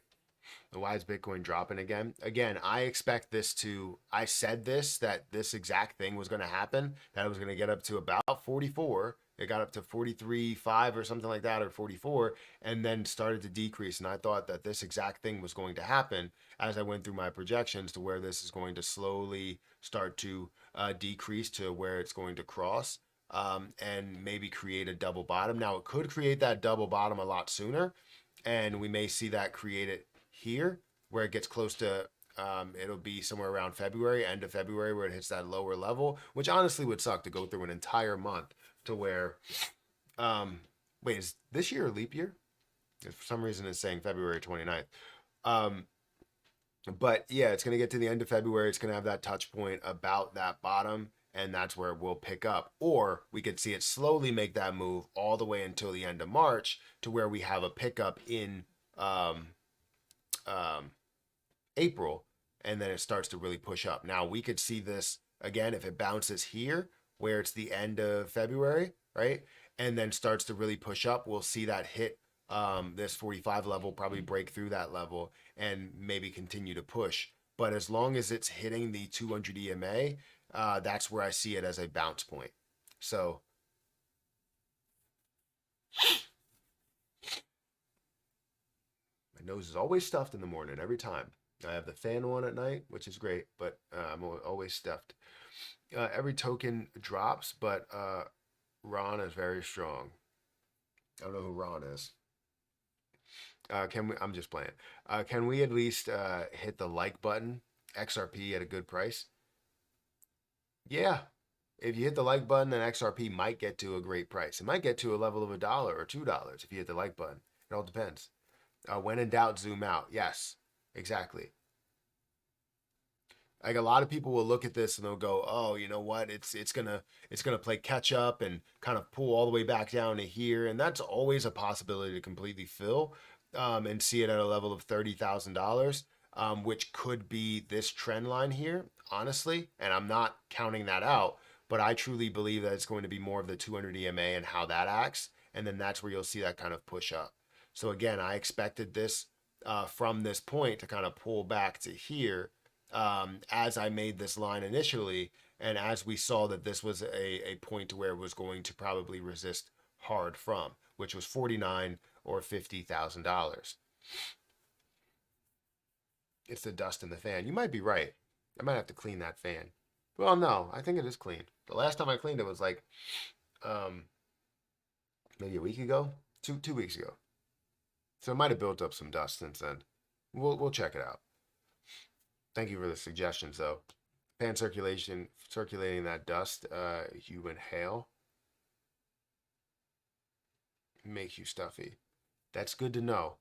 Why is Bitcoin dropping again? Again, I expect this to. I said that this exact thing was going to happen. That it was going to get up to about 44. It got up to 43.5 or something like that, or 44, and then started to decrease. And I thought that this exact thing was going to happen as I went through my projections, to where this is going to slowly start to decrease to where it's going to cross, and maybe create a double bottom. Now, it could create that double bottom a lot sooner, and we may see that create it here, where it gets close to, it'll be somewhere around February, end of February, where it hits that lower level, which honestly would suck to go through an entire month to where, um, wait, is this year a leap year? For some reason it's saying February 29th. Um, but yeah, it's going to get to the end of February. It's going to have that touch point about that bottom, and that's where it will pick up. Or we could see it slowly make that move all the way until the end of March, to where we have a pickup in, um, um, April, and then it starts to really push up. Now, we could see this again if it bounces here, where it's the end of February, right? And then starts to really push up. We'll see that hit, this 45 level, probably break through that level and maybe continue to push. But as long as it's hitting the 200 EMA, that's where I see it as a bounce point. So my nose is always stuffed in the morning every time. I have the fan on at night, which is great, but I'm always stuffed. Every token drops, but Ron is very strong. I don't know who Ron is. Can we? I'm just playing. Can we at least hit the like button? XRP at a good price. Yeah, if you hit the like button, then XRP might get to a great price. It might get to a level of $1 or $2 if you hit the like button. It all depends. When in doubt, zoom out. Yes, exactly. Like, a lot of people will look at this and they'll go, "Oh, you know what? It's gonna play catch up and kind of pull all the way back down to here," and that's always a possibility to completely fill, and see it at a level of $30,000, which could be this trend line here, honestly. And I'm not counting that out, but I truly believe that it's going to be more of the 200 EMA and how that acts, and then that's where you'll see that kind of push up. So again, I expected this, from this point to kind of pull back to here, as I made this line initially, and as we saw that this was a point where it was going to probably resist hard from, which was 49 or $50,000. It's the dust in the fan. You might be right. I might have to clean that fan. Well, no, I think it is clean. The last time I cleaned it was like, um, maybe a week ago, 2 weeks ago. So it might have built up some dust since then. We'll check it out. Thank you for the suggestions, though. Fan circulation, circulating that dust, you inhale, makes you stuffy. That's good to know.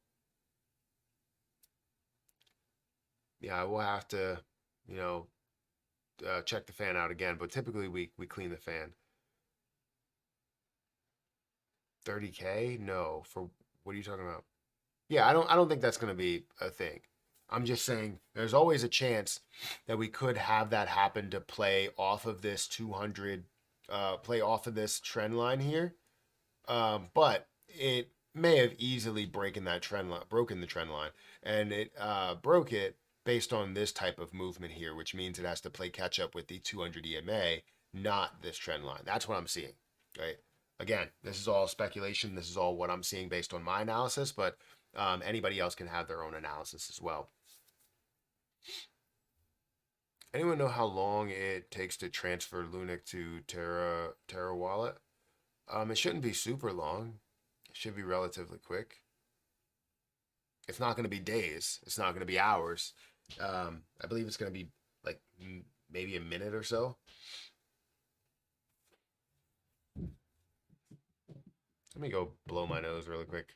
Yeah, I will have to, you know, check the fan out again. But typically we clean the fan. 30K? No. For what are you talking about? Yeah, I don't think that's going to be a thing. I'm just saying there's always a chance that we could have that happen to play off of this 200, play off of this trend line here. But it may have easily broken the trend line, and it broke it based on this type of movement here, which means it has to play catch up with the 200 EMA, not this trend line. That's what I'm seeing, right? Again, this is all speculation. This is all what I'm seeing based on my analysis, but anybody else can have their own analysis as well. Anyone know how long it takes to transfer Lunic to Terra Wallet? It shouldn't be super long. It should be relatively quick. It's not going to be days. It's not going to be hours. I believe it's going to be like maybe a minute or so. Let me go blow my nose really quick.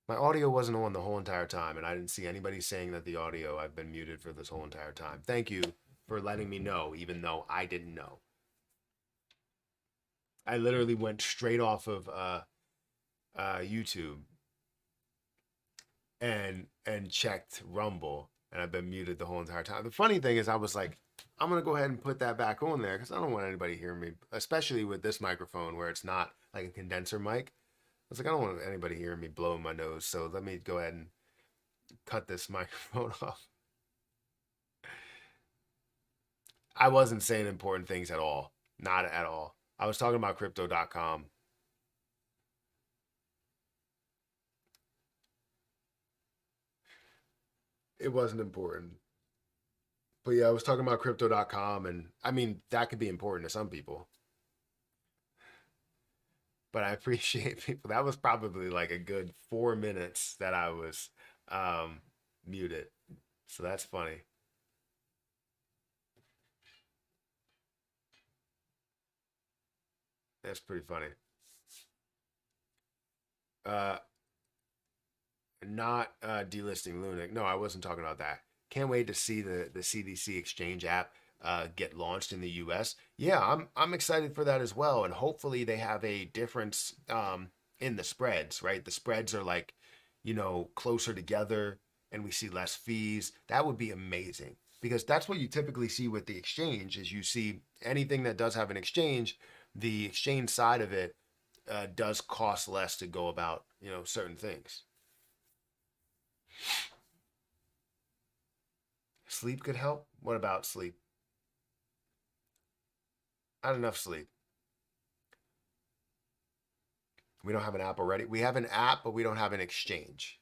My audio wasn't on the whole entire time, and I didn't see anybody saying that the audio, I've been muted for this whole entire time. Thank you for letting me know, even though I didn't know. I literally went straight off of YouTube and checked Rumble, and I've been muted the whole entire time. The funny thing is, I was like, I'm gonna go ahead and put that back on there because I don't want anybody hearing me, especially with this microphone where it's not like a condenser mic. I was like, I don't want anybody hearing me blowing my nose, so let me go ahead and cut this microphone off. I wasn't saying important things at all. Not at all. I was talking about crypto.com. It wasn't important. But yeah, I was talking about crypto.com, and I mean, that could be important to some people. But I appreciate people. That was probably like a good 4 minutes that I was um, muted. So that's funny. That's pretty funny. Uh, not delisting Lunic. No, I wasn't talking about that. Can't wait to see the CDC exchange app get launched in the U.S. Yeah, I'm excited for that as well, and hopefully they have a difference in the spreads. Right, the spreads are like, closer together, and we see less fees. That would be amazing because that's what you typically see with the exchange. Is you see anything that does have an exchange, the exchange side of it does cost less to go about certain things. Sleep could help. What about sleep? Not enough sleep. We don't have an app already. We have an app, but we don't have an exchange.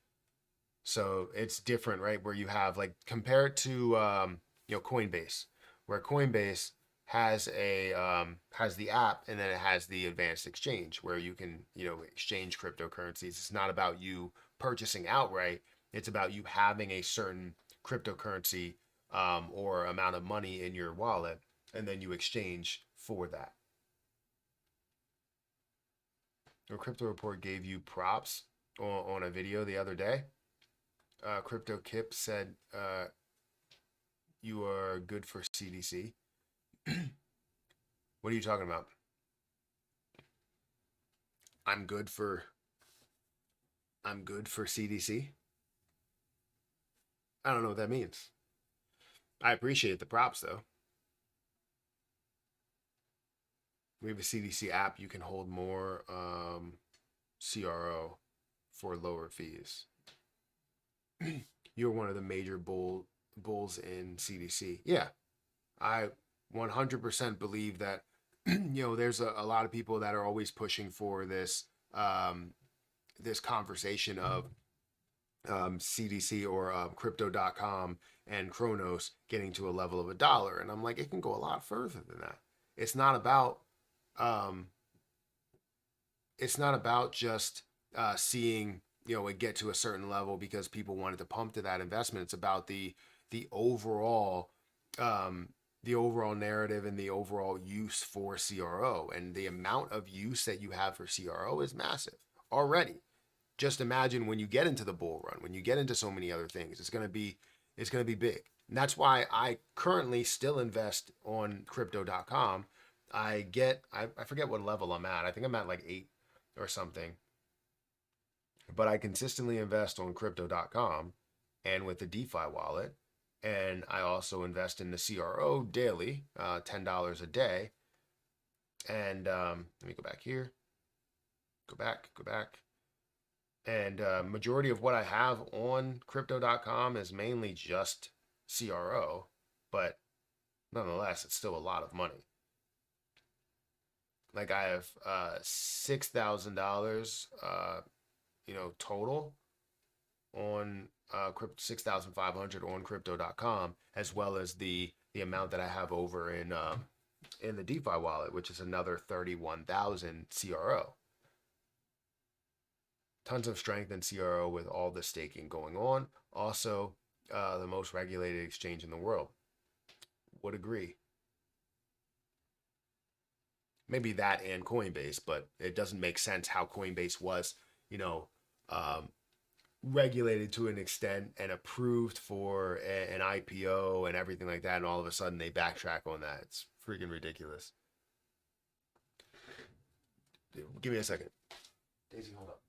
So it's different, right? Where you have like compare it to Coinbase, where Coinbase has the app and then it has the advanced exchange where you can exchange cryptocurrencies. It's not about you purchasing outright. It's about you having a certain cryptocurrency or amount of money in your wallet, and then you exchange for that. Your crypto report gave you props on a video the other day. Crypto Kip said you are good for CDC. What are you talking about? I'm good for CDC. I don't know what that means. I appreciate the props though. We have a CDC app. You can hold more CRO for lower fees. You're one of the major bulls in CDC. Yeah, I 100% believe that there's a lot of people that are always pushing for this conversation of CDC or crypto.com and Kronos getting to a level of $1. And I'm like, it can go a lot further than that. It's not about um, just seeing it get to a certain level because people wanted to pump to that investment. It's about the overall um, the overall narrative and the overall use for CRO, and the amount of use that you have for CRO is massive already. Just imagine when you get into the bull run, when you get into so many other things, it's gonna be big. And that's why I currently still invest on crypto.com. I forget what level I'm at. I think I'm at like 8 or something. But I consistently invest on crypto.com and with the DeFi wallet. And I also invest in the CRO daily, $10 a day. And let me go back here. Go back. And majority of what I have on crypto.com is mainly just CRO, but nonetheless, it's still a lot of money. Like I have $6,000, total on 6,500 on crypto.com, as well as the amount that I have over in the DeFi wallet, which is another 31,000 CRO. Tons of strength in CRO with all the staking going on. Also, the most regulated exchange in the world. Would agree. Maybe that and Coinbase, but it doesn't make sense how Coinbase was, you know, um, regulated to an extent and approved for an IPO and everything like that, and all of a sudden they backtrack on that. It's freaking ridiculous. Give me a second. Daisy, hold up.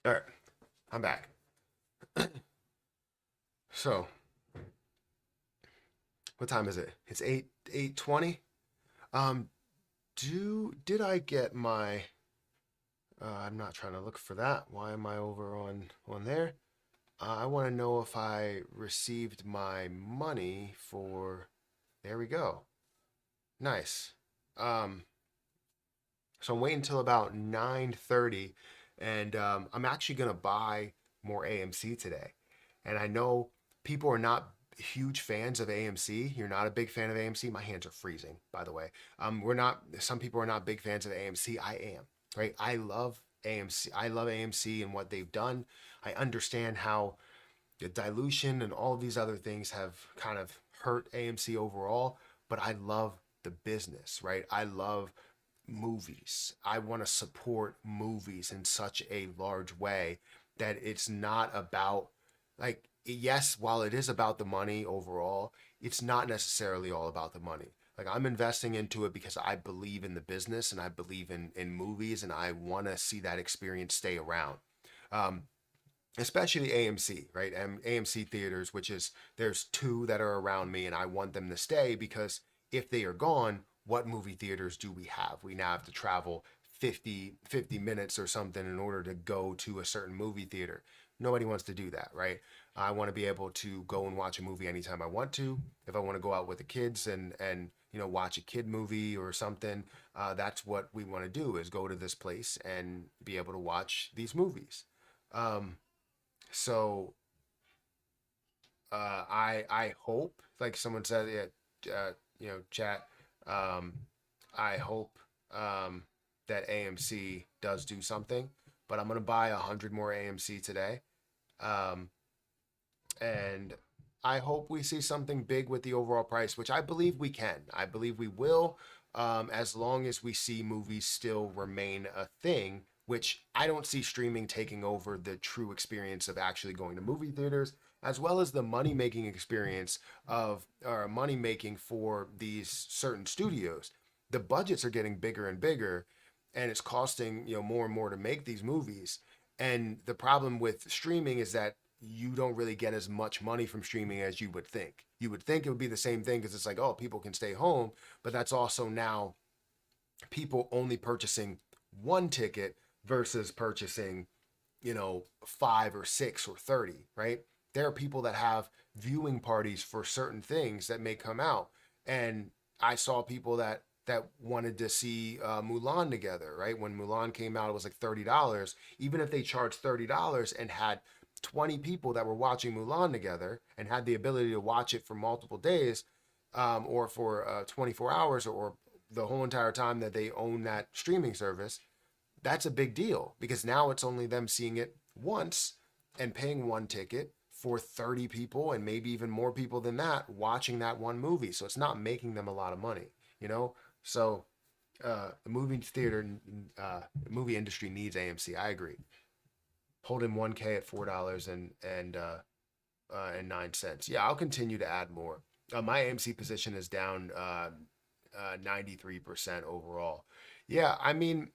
All right, I'm back. So, what time is it? It's 8:20. Um, did I get my? I'm not trying to look for that. Why am I over on there? I want to know if I received my money for. There we go. Nice. Um, so I'm waiting until about 9:30, and I'm actually gonna buy more AMC today. And I know people are not huge fans of AMC. You're not a big fan of AMC. My hands are freezing, by the way. We're not. Some people are not big fans of AMC. I am. Right. I love AMC. I love AMC and what they've done. I understand how the dilution and all of these other things have kind of hurt AMC overall, but I love the business, right? I love movies. I want to support movies in such a large way that it's not about, like, yes, while it is about the money overall, it's not necessarily all about the money. Like, I'm investing into it because I believe in the business and I believe in movies, and I want to see that experience stay around. Um, Especially AMC, right? And AMC theaters, which is, there's two that are around me, and I want them to stay because if they are gone, what movie theaters do we have? We now have to travel 50 minutes or something in order to go to a certain movie theater. Nobody wants to do that, right? I want to be able to go and watch a movie anytime I want to. If I want to go out with the kids and watch a kid movie or something, that's what we want to do, is go to this place and be able to watch these movies. Um, so I hope, like someone said, yeah, chat. Um, I hope that AMC does do something, but I'm gonna buy 100 more AMC today. Um, and I hope we see something big with the overall price, which I believe we can. I believe we will, as long as we see movies still remain a thing. Which I don't see streaming taking over the true experience of actually going to movie theaters, as well as the money making experience of, or money making for these certain studios. The budgets are getting bigger and bigger, and it's costing more and more to make these movies. And the problem with streaming is that you don't really get as much money from streaming as you would think. You would think it would be the same thing because it's like, oh, people can stay home, but that's also now people only purchasing one ticket versus purchasing 5 or 6 or 30, right? There are people that have viewing parties for certain things that may come out. And I saw people that wanted to see Mulan together, right? When Mulan came out, it was like $30. Even if they charged $30 and had 20 people that were watching Mulan together and had the ability to watch it for multiple days, or for 24 hours, or the whole entire time that they own that streaming service, that's a big deal because now it's only them seeing it once and paying one ticket for 30 people and maybe even more people than that watching that one movie. So it's not making them a lot of money, you know? So the movie theater, the movie industry needs AMC. I agree. Holding 1K at $4 and 9 cents. Yeah, I'll continue to add more. My AMC position is down 93% overall. Yeah, I mean,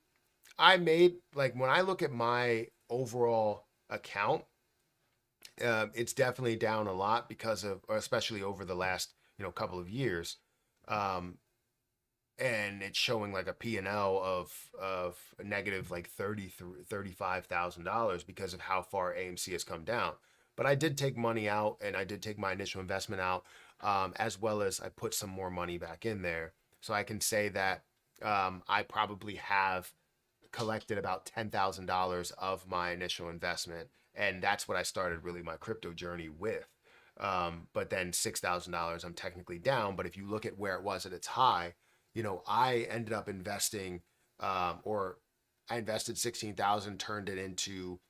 I made like when I look at my overall account, it's definitely down a lot because of, or especially over the last couple of years, um, and it's showing like a P&L of a negative like $35,000 because of how far AMC has come down. But I did take money out, and I did take my initial investment out, as well as I put some more money back in there. So I can say that I probably have collected about $10,000 of my initial investment, and that's what I started really my crypto journey with. But then $6,000 I'm technically down. But if you look at where it was at its high, I ended up investing, or I invested 16,000, turned it into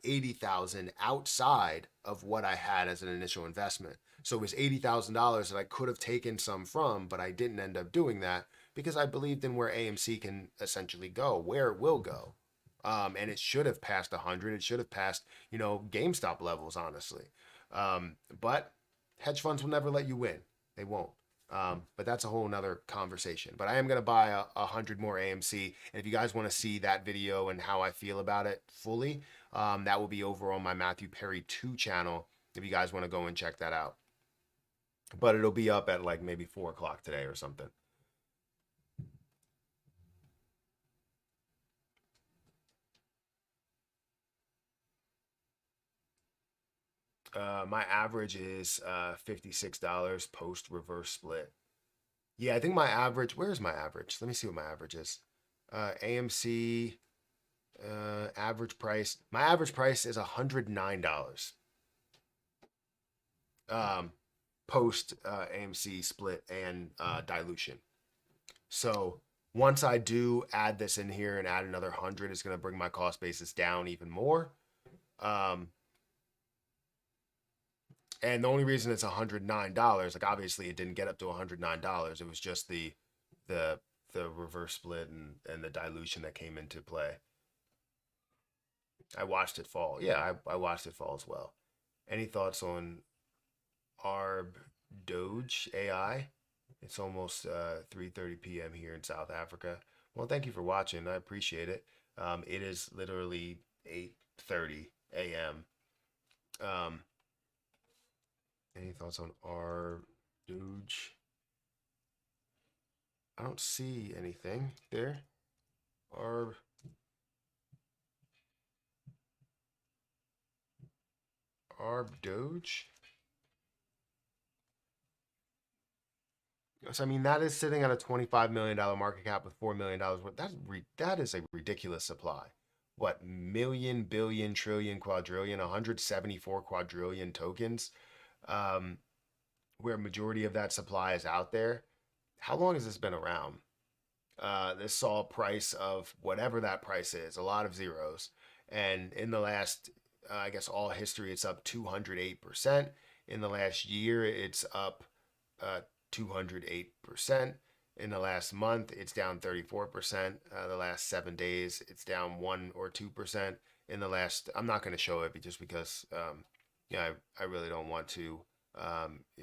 80,000 outside of what I had as an initial investment. So it was $80,000 that I could have taken some from, but I didn't end up doing that because I believed in where AMC can essentially go, where it will go. And it should have passed 100. It should have passed, GameStop levels, honestly. But hedge funds will never let you win. They won't. But that's a whole nother conversation. But I am going to buy 100 more AMC. And if you guys want to see that video and how I feel about it fully, that will be over on my Matthew Perry 2 channel if you guys want to go and check that out. But it'll be up at like maybe 4 o'clock today or something. My average is $56 post reverse split. Yeah, I think my average. Where's my average? Let me see what my average is. AMC average price. My average price is $109. Um, Post AMC split and dilution. So once I do add this in here and add another 100, it's going to bring my cost basis down even more. Um, And the only reason it's $109, like obviously it didn't get up to $109. It was just the the reverse split and the dilution that came into play. I watched it fall. Yeah, I watched it fall as well. Any thoughts on ARB Doge AI? It's almost 3:30 p.m. here in South Africa. Well, thank you for watching. I appreciate it. It is literally 8:30 a.m. Um, any thoughts on ARB Doge? I don't see anything there. ARB ARB Doge. So I mean that is sitting at a $25 million market cap with $4 million worth. That is a ridiculous supply. What million, billion, trillion, quadrillion, 174 quadrillion tokens, um, where majority of that supply is out there. How long has this been around? This saw a price of whatever that price is, a lot of zeros, and in the last, I guess all history, it's up 208%. In the last year, it's up 208%. In the last month, it's down 34%. The last 7 days, it's down 1 or 2%. In the last, I'm not going to show it just because, yeah, I really don't want to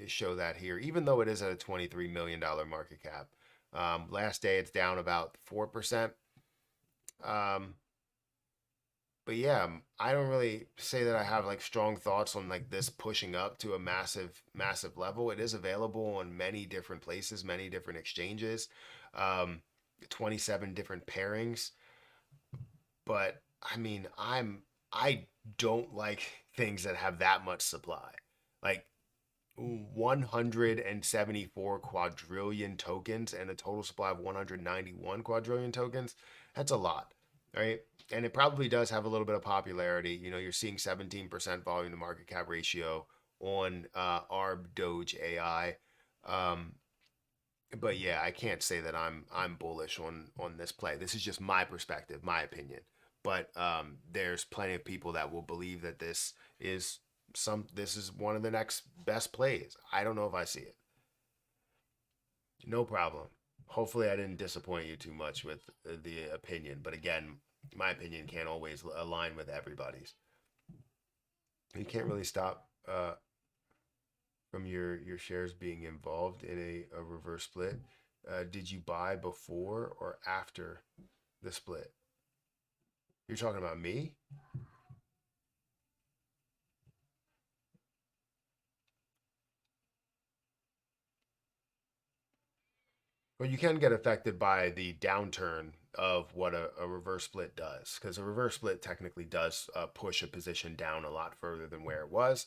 show that here, even though it is at a $23 million market cap. Last day, it's down about 4%. But yeah, I don't really say that I have like strong thoughts on like this pushing up to a massive, massive level. It is available on many different places, many different exchanges, um, 27 different pairings. But I mean, I don't like things that have that much supply. Like 174 quadrillion tokens and a total supply of 191 quadrillion tokens. That's a lot, right? And it probably does have a little bit of popularity. You know, you're seeing 17% volume to market cap ratio on ARB Doge AI. Um, but yeah, I can't say that I'm bullish on this play. This is just my perspective, my opinion. But there's plenty of people that will believe that is this is one of the next best plays. I don't know if I see it. No problem. Hopefully, I didn't disappoint you too much with the opinion. But again, my opinion can't always align with everybody's. You can't really stop from your shares being involved in a reverse split. Did you buy before or after the split? You're talking about me? Well, you can get affected by the downturn of what a reverse split does, because a reverse split technically does push a position down a lot further than where it was.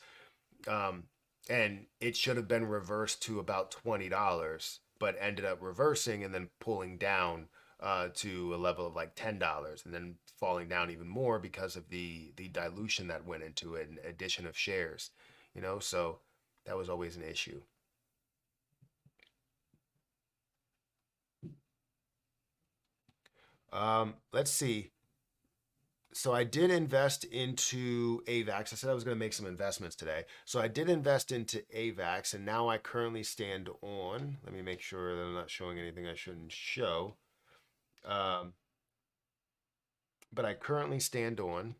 Um, and it should have been reversed to about $20, but ended up reversing and then pulling down to a level of like $10, and then falling down even more because of the dilution that went into it and addition of shares. You know, so that was always an issue. Let's see. So I did invest into AVAX. I said I was going to make some investments today. So I did invest into AVAX, and now I currently stand on. Let me make sure that I'm not showing anything I shouldn't show. Um, but I currently stand on.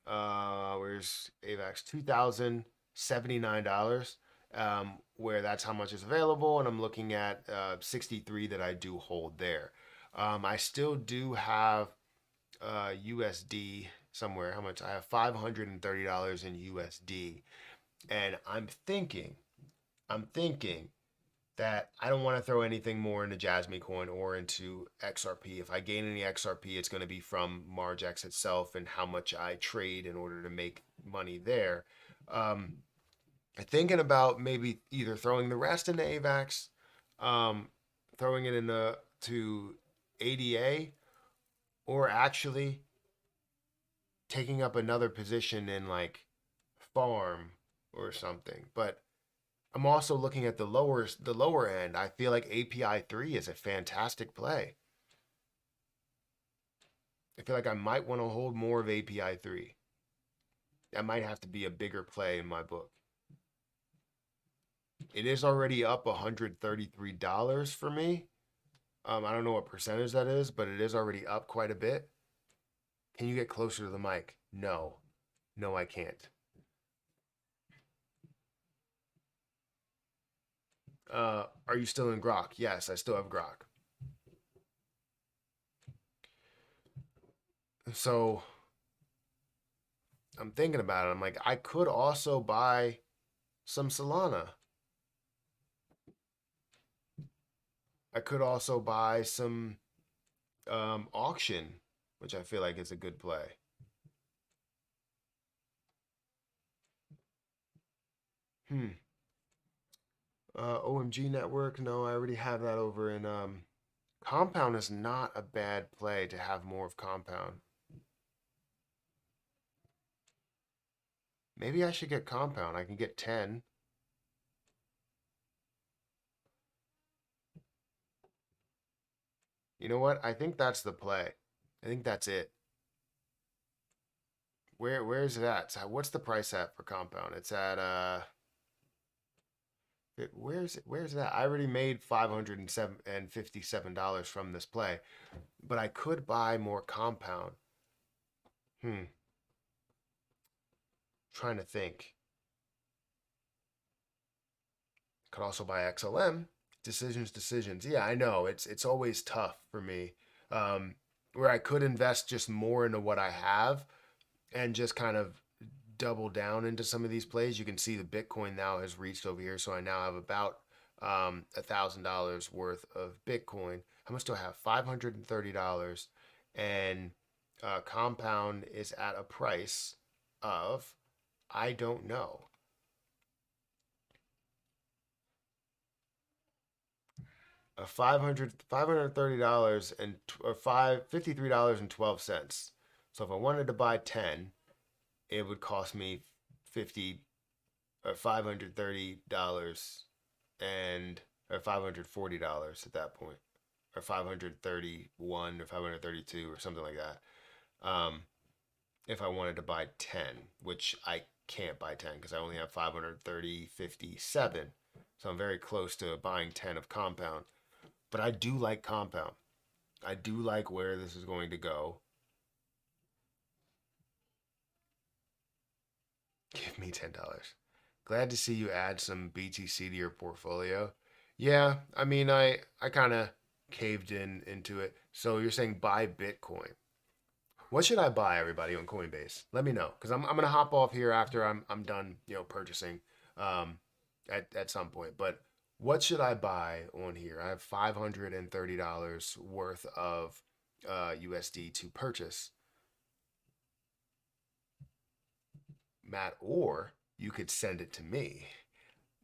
Where's AVAX? $2,079. Where that's how much is available, and I'm looking at 63 that I do hold there. I still do have USD somewhere. How much? I have $530 in USD, and I'm thinking that I don't want to throw anything more into Jasmine Coin or into XRP. If I gain any XRP, it's going to be from Margex itself and how much I trade in order to make money there. Um, Thinking about maybe either throwing the rest into AVAX, um, throwing it into to ADA, or actually taking up another position in like farm or something. But I'm also looking at the lower end. I feel like API 3 is a fantastic play. I feel like I might want to hold more of API 3. That might have to be a bigger play in my book. It is already up $133 for me. I don't know what percentage that is, but it is already up quite a bit. Can you get closer to the mic? No. No, I can't. Are you still in Grok? Yes, I still have Grok. So I'm thinking about it. I'm like, I could also buy some Solana. I could also buy some auction, which I feel like is a good play. Hmm. OMG Network. No, I already have that over in Compound is not a bad play to have more of Compound. Maybe I should get Compound. I can get 10. You know what? I think that's the play. I think that's it. Where's it at? So what's the price at for Compound? It's at where's that? I already made $557 from this play, but I could buy more Compound. Hmm. Trying to think. Could also buy XLM. Decisions. Yeah, I know. It's always tough for me. Um, where I could invest just more into what I have and just kind of double down into some of these plays. You can see the Bitcoin now has reached over here, so I now have about $1,000 worth of Bitcoin. How much do I have? $530, and Compound is at a price of, I don't know, $530 and or $53.12. So if I wanted to buy 10, it would cost me 50 or $530 and or $540 at that point, or 531 or 532 or something like that. If I wanted to buy 10, which I can't buy 10 because I only have 530.57. So I'm very close to buying 10 of compound. But I do like compound. I do like where this is going to go. Give me $10. Glad to see you add some BTC to your portfolio. Yeah, I mean, I kind of caved into it. So you're saying buy Bitcoin. What should I buy, everybody, on Coinbase? Let me know, because I'm gonna hop off here after I'm done, purchasing, um, at some point. But what should I buy on here? I have $530 worth of USD to purchase, Matt, or you could send it to me.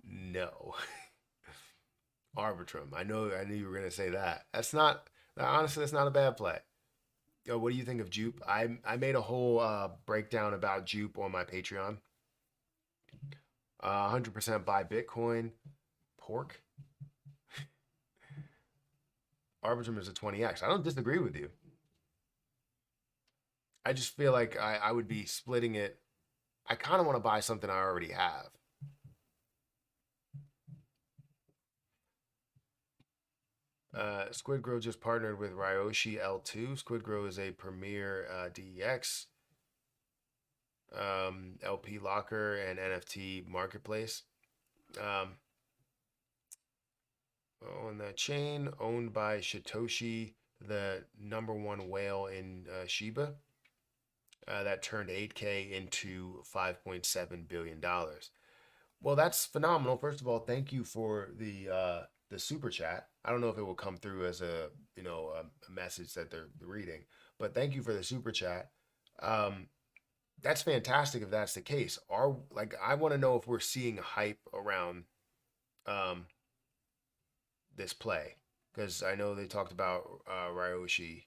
No, Arbitrum. I knew you were gonna say that. That's not honestly. That's not a bad play. Yo, what do you think of Jupe? I made a whole breakdown about Jupe on my Patreon. 100% buy Bitcoin. Pork. Arbitrum is a 20x. I don't disagree with you. I just feel like I would be splitting it. I kind of want to buy something I already have. Squidgrow just partnered with Ryoshi L2. Squidgrow is a premier DEX, LP locker, and NFT marketplace. On the chain, owned by Satoshi, the number one whale in Shiba, that turned 8K into $5.7 billion. Well, that's phenomenal. First of all, thank you for the super chat. I don't know if it will come through as a message that they're reading, but thank you for the super chat. That's fantastic if that's the case. I want to know if we're seeing hype around um, this play, because I know they talked about Ryoshi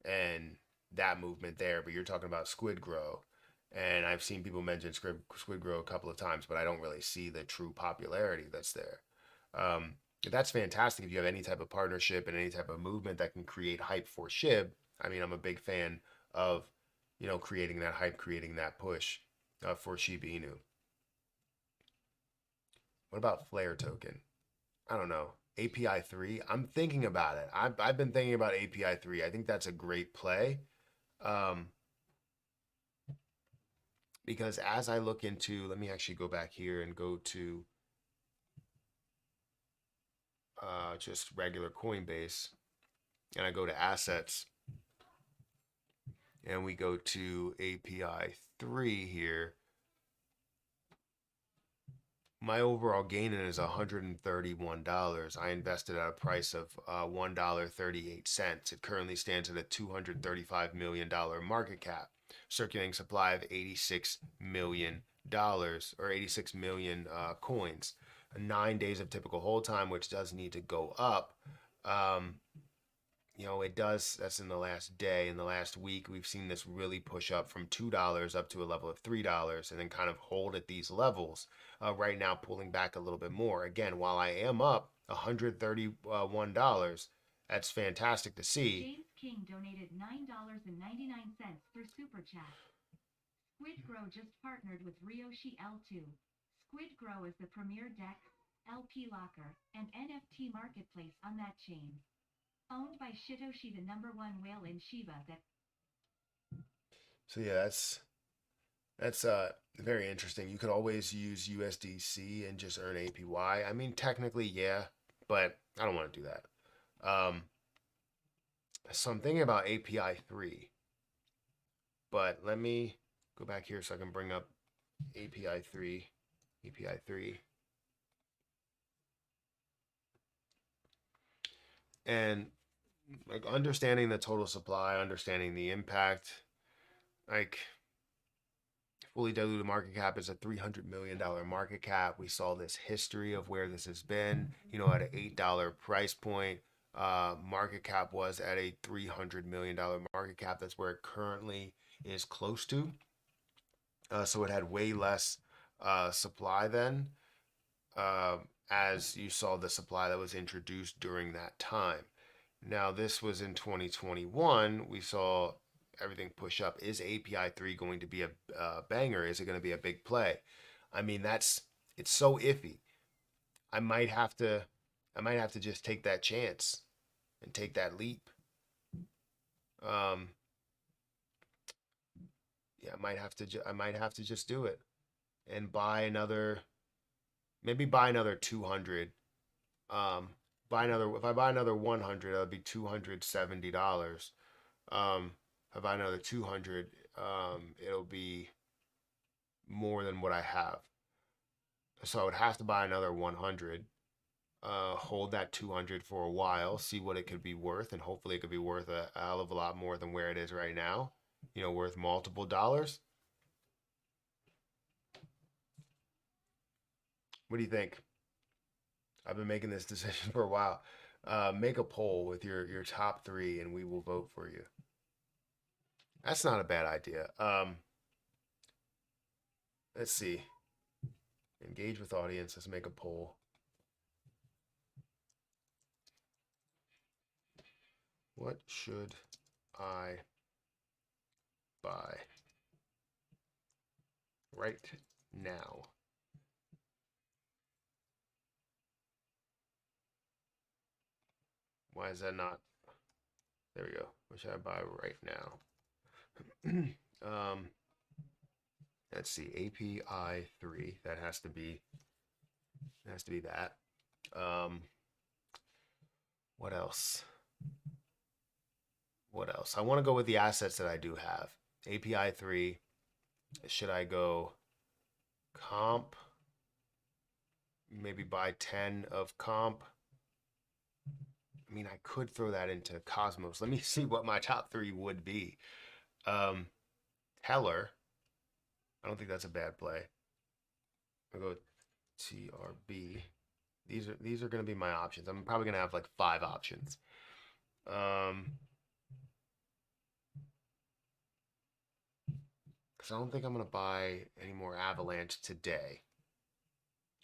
and that movement there, but you're talking about Squidgrow, and I've seen people mention Squidgrow a couple of times, but I don't really see the true popularity that's there. Um, that's fantastic if you have any type of partnership and any type of movement that can create hype for SHIB. I mean, I'm a big fan of, creating that hype, creating that push for Shiba Inu. What about Flare token? I don't know. API 3. I'm thinking about it. I've been thinking about API 3. I think that's a great play. Um, because as I look into, let me actually go back here and go to just regular Coinbase, and I go to assets, and we go to API 3 here. My overall gain in it is $131. I invested at a price of $1.38. It currently stands at a $235 million market cap, circulating supply of $86 million or 86 million coins. 9 days of typical hold time, which does need to go up. It does. That's in the last day. In the last week, we've seen this really push up from $2 up to a level of $3 and then kind of hold at these levels. Right now, pulling back a little bit more. Again, while I am up $131, that's fantastic to see. James King donated $9.99 for Super Chat. Squidgrow just partnered with Ryoshi L2. Squidgrow is the premier DEX, LP locker, and NFT marketplace on that chain. Owned by Satoshi, the number one whale in Shiba. So yeah, that's very interesting. You could always use USDC and just earn APY. I mean, technically, yeah, but I don't want to do that. So I'm thinking about API 3, but let me go back here so I can bring up API 3. API 3. And like understanding the total supply, understanding the impact. Like fully diluted market cap is a $300 million market cap. We saw this history of where this has been, at an $8 price point. Market cap was at a $300 million market cap. That's where it currently is close to. So it had way less supply then, uh, as you saw the supply that was introduced during that time. Now, this was in 2021. We saw everything push up. Is API 3 going to be a banger? Is it going to be a big play? I mean, it's so iffy. I might have to I might have to just take that chance and take that leap. Um, yeah, I might have to just do it and buy another 200. Um, buy another if I buy another 100, that'll be $270. If I buy another 200, it'll be more than what I have. So I would have to buy another 100, hold that 200 for a while, see what it could be worth, and hopefully it could be worth a hell of a lot more than where it is right now, worth multiple dollars. What do you think? I've been making this decision for a while. Make a poll with your top three, and we will vote for you. That's not a bad idea. Let's see. Engage with audience. Let's make a poll. What should I buy right now? Why is that not? There we go. What should I buy right now? um, let's see. API 3. That has to be that. What else? What else? I want to go with the assets that I do have. API 3. Should I go comp? Maybe buy 10 of comp. I mean, I could throw that into Cosmos. Let me see what my top three would be. Teller. I don't think that's a bad play. I'll go TRB. These are going to be my options. I'm probably going to have like 5 options. Because I don't think I'm going to buy any more Avalanche today,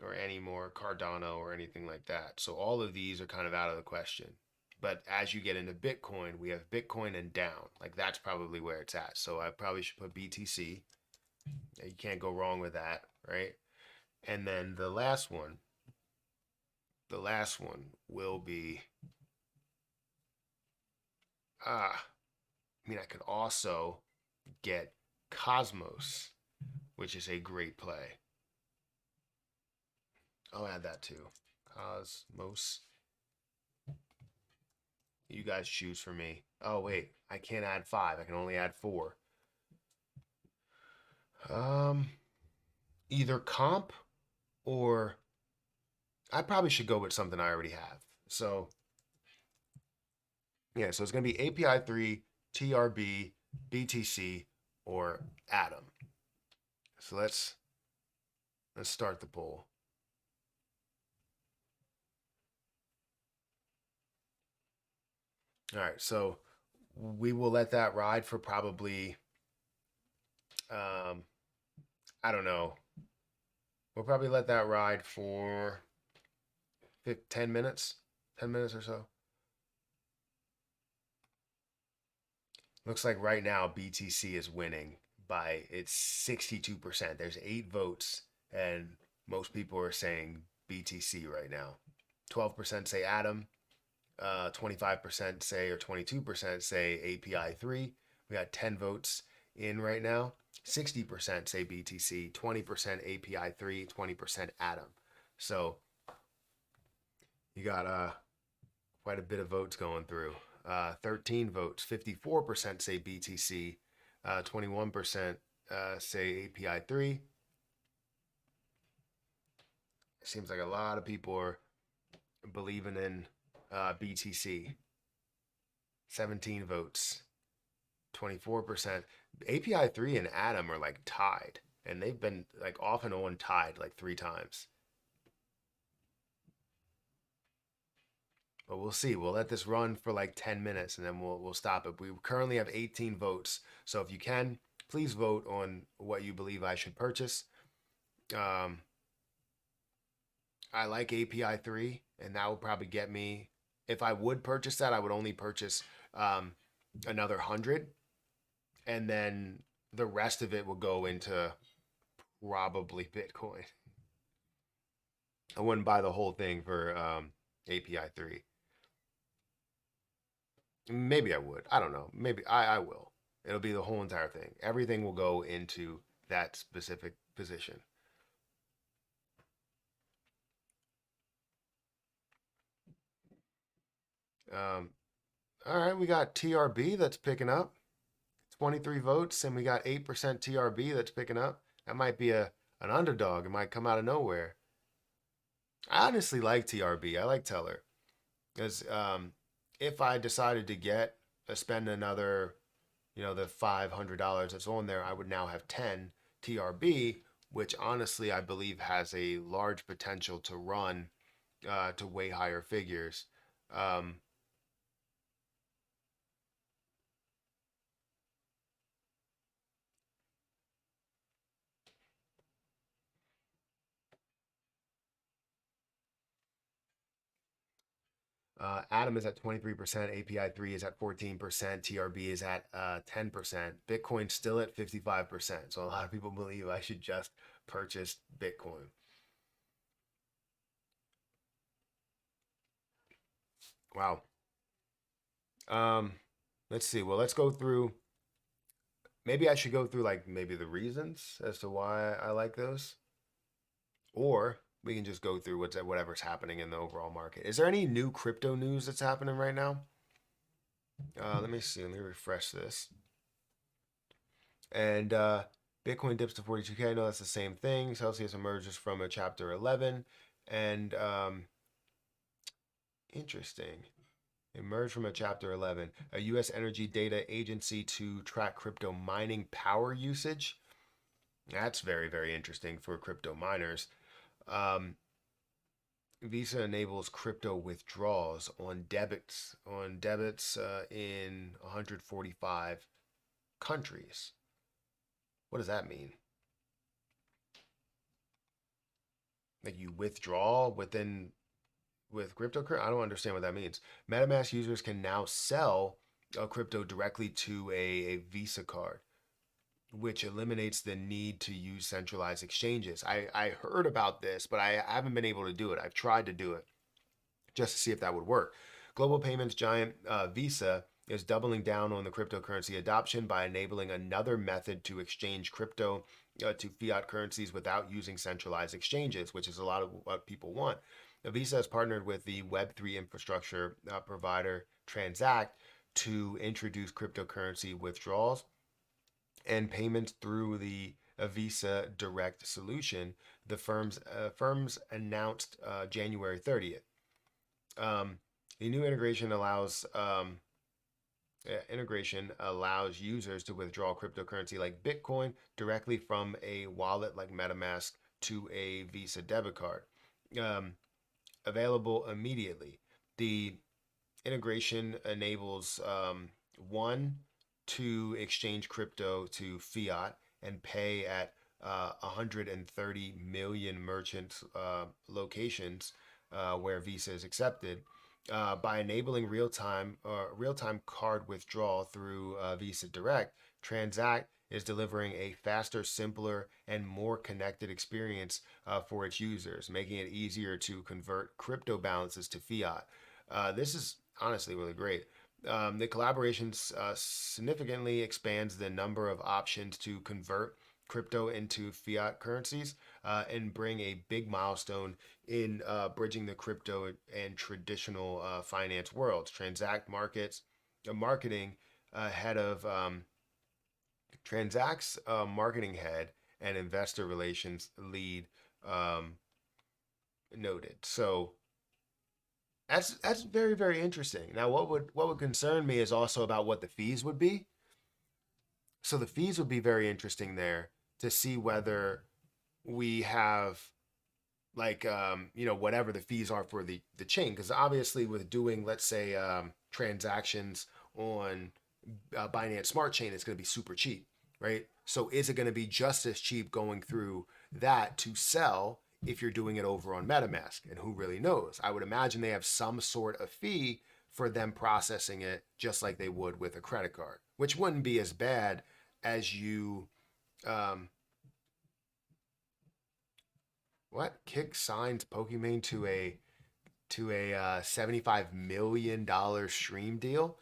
or any more Cardano or anything like that. So all of these are kind of out of the question. But as you get into Bitcoin, we have Bitcoin and down. Like that's probably where it's at. So I probably should put BTC. You can't go wrong with that, right? And then the last one will be I mean I could also get Cosmos, which is a great play. I'll add that too. Cosmos. You guys choose for me. Oh wait, I can't add 5. I can only add 4. Um, Either comp or I probably should go with something I already have. So yeah, so it's gonna be API 3, TRB, BTC, or Atom. So let's start the poll. All right, so we will let that ride for probably I don't know. We'll probably let that ride for 10 minutes, 10 minutes or so. Looks like right now BTC is winning by it's 62%. There's 8 votes, and most people are saying BTC right now. 12% say Atom, 25% say, or 22% say API 3. We got 10 votes in right now. 60% say BTC, 20% API 3, 20% Atom. So you got quite a bit of votes going through. 13 votes, 54% say BTC, 21% say API 3. It seems like a lot of people are believing in BTC. 17 votes, 24%. API 3 and Atom are like tied, and they've been like off and on tied like 3 times. But we'll see. We'll let this run for like 10 minutes and then we'll stop it. We currently have 18 votes. So if you can, please vote on what you believe I should purchase. Um, I like API 3, and that will probably get me. If I would purchase that, I would only purchase another 100, and then the rest of it will go into probably Bitcoin. I wouldn't buy the whole thing for API 3. Maybe I would. I don't know. Maybe I will. It'll be the whole entire thing. Everything will go into that specific position. Um, all right, we got TRB that's picking up 23 votes, and we got 8% TRB that's picking up. That might be an underdog. It might come out of nowhere. I honestly like TRB. I like Teller because if I decided to spend another, the $500 that's on there, I would now have 10 TRB, which honestly I believe has a large potential to run to way higher figures. Um, Atom is at 23%, API 3 is at 14%, TRB is at 10%, Bitcoin's still at 55%. So a lot of people believe I should just purchase Bitcoin. Wow. Um, let's see. Well, let's go through. Maybe I should go through like maybe the reasons as to why I like those, or we can just go through whatever's happening in the overall market. Is there any new crypto news that's happening right now? Let me see. Let me refresh this. And Bitcoin dips to 42K. I know that's the same thing. Celsius emerges from a chapter 11. And interesting. Emerged from a chapter 11. A U.S. energy data agency to track crypto mining power usage. That's very, very interesting for crypto miners. Um, Visa enables crypto withdrawals on debits in 145 countries. What does that mean? Like you withdraw with cryptocurrency? I don't understand what that means. MetaMask users can now sell a crypto directly to a Visa card, which eliminates the need to use centralized exchanges. I heard about this, but I haven't been able to do it. I've tried to do it just to see if that would work. Global payments giant Visa is doubling down on the cryptocurrency adoption by enabling another method to exchange crypto to fiat currencies without using centralized exchanges, which is a lot of what people want. Visa has partnered with the Web3 infrastructure provider Transact to introduce cryptocurrency withdrawals and payments through the Visa Direct solution. The firms announced January 30th. The new integration allows users to withdraw cryptocurrency like Bitcoin directly from a wallet like MetaMask to a Visa debit card, available immediately. The integration enables one to exchange crypto to fiat and pay at 130 million merchant locations where Visa is accepted. By enabling real-time card withdrawal through Visa Direct, Transact is delivering a faster, simpler, and more connected experience for its users, making it easier to convert crypto balances to fiat. This is honestly really great. The collaboration significantly expands the number of options to convert crypto into fiat currencies and bring a big milestone in bridging the crypto and traditional finance worlds. Transact markets, marketing head of Transact's marketing head and investor relations lead noted. So That's very, very interesting. Now, what would concern me is also about what the fees would be. So the fees would be very interesting there to see whether we have like whatever the fees are for the chain, because obviously with doing, let's say, transactions on Binance Smart Chain, it's going to be super cheap, right? So is it going to be just as cheap going through that to sell if you're doing it over on MetaMask? And who really knows? I would imagine they have some sort of fee for them processing it just like they would with a credit card, which wouldn't be as bad as you um, what Kick signs Pokimane to a $75 million stream deal.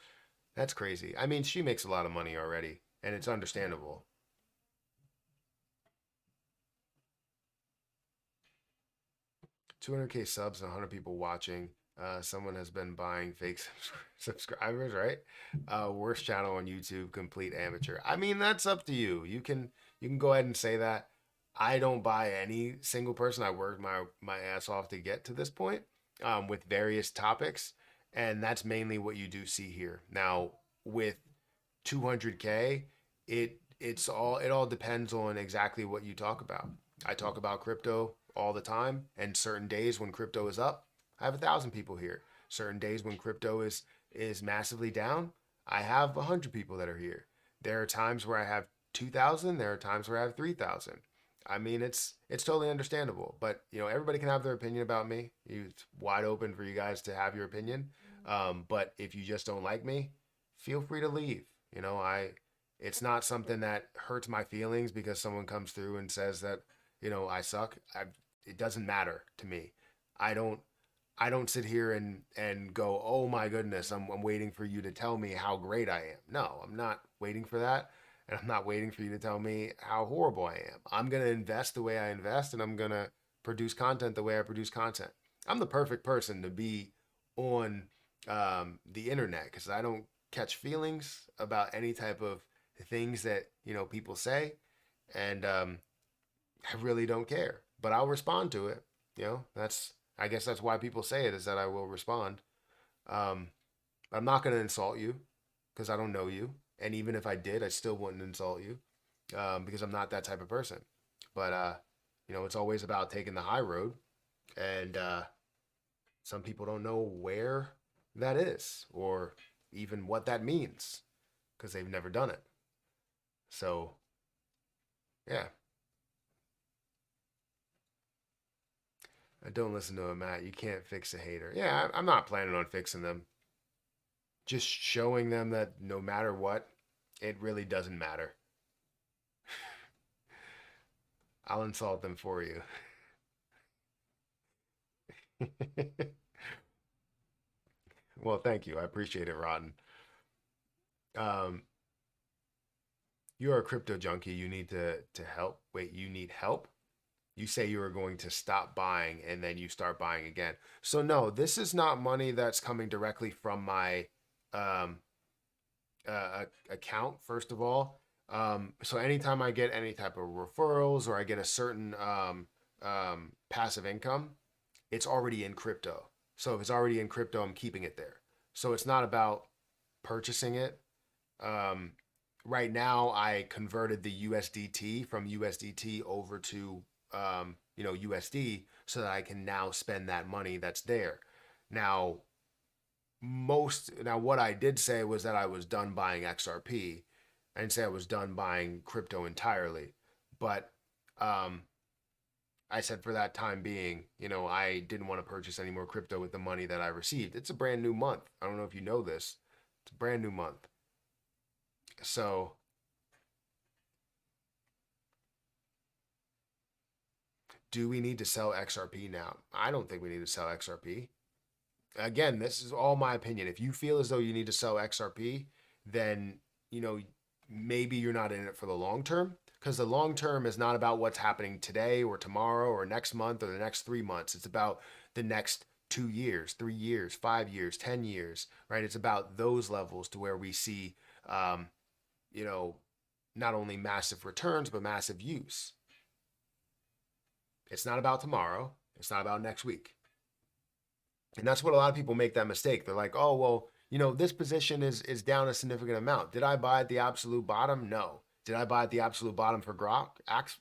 That's crazy. I mean, she makes a lot of money already, and it's understandable. 200K subs and 100 people watching. Someone has been buying fake subscribers, right? Worst channel on YouTube, complete amateur. I mean, that's up to you. You can go ahead and say that. I don't buy any single person. I worked my ass off to get to this point with various topics, and that's mainly what you do see here. Now with 200K, it all depends on exactly what you talk about. I talk about crypto all the time, and certain days when crypto is up, I have 1,000 people here. Certain days when crypto is massively down, I have 100 people that are here. There are times where I have 2,000. There are times where I have 3,000. I mean, it's totally understandable, but everybody can have their opinion about me. It's wide open for you guys to have your opinion. But if you just don't like me, feel free to leave. It's not something that hurts my feelings because someone comes through and says that I suck. It doesn't matter to me. I don't I don't sit here and go, oh my goodness, I'm waiting for you to tell me how great I am. No, I'm not waiting for that. And I'm not waiting for you to tell me how horrible I am. I'm going to invest the way I invest, and I'm going to produce content the way I produce content. I'm the perfect person to be on the internet because I don't catch feelings about any type of things that people say, and I really don't care. But I'll respond to it. That's I guess that's why people say it, is that I will respond. Um, I'm not going to insult you because I don't know you, and even if I did, I still wouldn't insult you because I'm not that type of person. But it's always about taking the high road, and some people don't know where that is or even what that means because they've never done it. So yeah, don't listen to him, Matt. You can't fix a hater. Yeah, I'm not planning on fixing them. Just showing them that no matter what, it really doesn't matter. I'll insult them for you. Well, thank you. I appreciate it, Rotten. Um, you're a crypto junkie. You need to help. Wait, you need help? You say you are going to stop buying and then you start buying again. So no, this is not money that's coming directly from my um, account. First of all, so anytime I get any type of referrals or I get a certain passive income, it's already in crypto. So if it's already in crypto, I'm keeping it there. So it's not about purchasing it. Um, right now, I converted the USDT from USDT over to USD so that I can now spend that money that's there. Now, what I did say was that I was done buying XRP. I didn't say I was done buying crypto entirely, but um, I said for that time being, I didn't want to purchase any more crypto with the money that I received. It's a brand new month. I don't know if you know this. It's a brand new month. So, do we need to sell XRP now? I don't think we need to sell XRP. Again, this is all my opinion. If you feel as though you need to sell XRP, then, you know, maybe you're not in it for the long term, because the long term is not about what's happening today or tomorrow or next month or the next 3 months. It's about the next 2 years, 3 years, 5 years, 10 years, right? It's about those levels to where we see, um, you know, not only massive returns, but massive use. It's not about tomorrow. It's not about next week. And that's what a lot of people make that mistake. They're like, oh, well, this position is down a significant amount. Did I buy at the absolute bottom? No. Did I buy at the absolute bottom for Grok?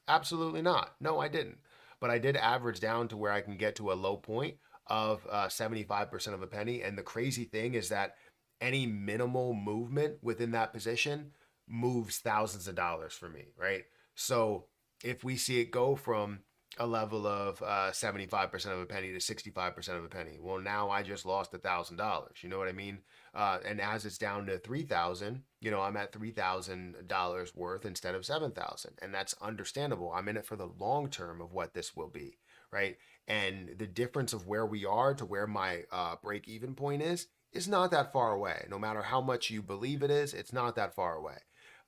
Absolutely not. No, I didn't. But I did average down to where I can get to a low point of 75% of a penny. And the crazy thing is that any minimal movement within that position moves thousands of dollars for me, right? So if we see it go from a level of 75% of a penny to 65% of a penny. Well, now I just lost $1,000. You know what I mean? And as it's down to 3,000, I'm at $3,000 worth instead of 7,000, and that's understandable. I'm in it for the long term of what this will be, right? And the difference of where we are to where my break even point is not that far away. No matter how much you believe it is, it's not that far away.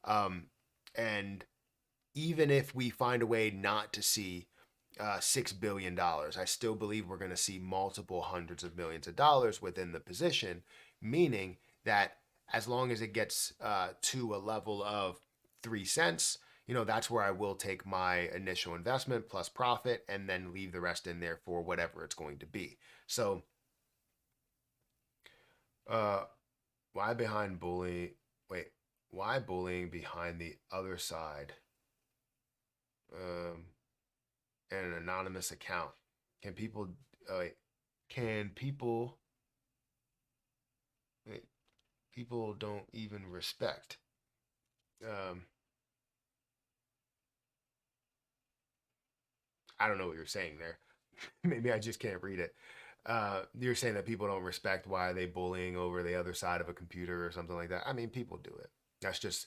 And even if we find a way not to see $6 billion, I still believe we're going to see multiple hundreds of millions of dollars within the position, meaning that as long as it gets to a level of 3 cents, that's where I will take my initial investment plus profit and then leave the rest in there for whatever it's going to be. So, uh, why behind bullying? Wait, why bullying behind the other side? Um, and an anonymous account. Can people? Uh, can people? People don't even respect. Um, I don't know what you're saying there. Maybe I just can't read it. You're saying that people don't respect, why are they bullying over the other side of a computer or something like that. I mean, people do it. That's just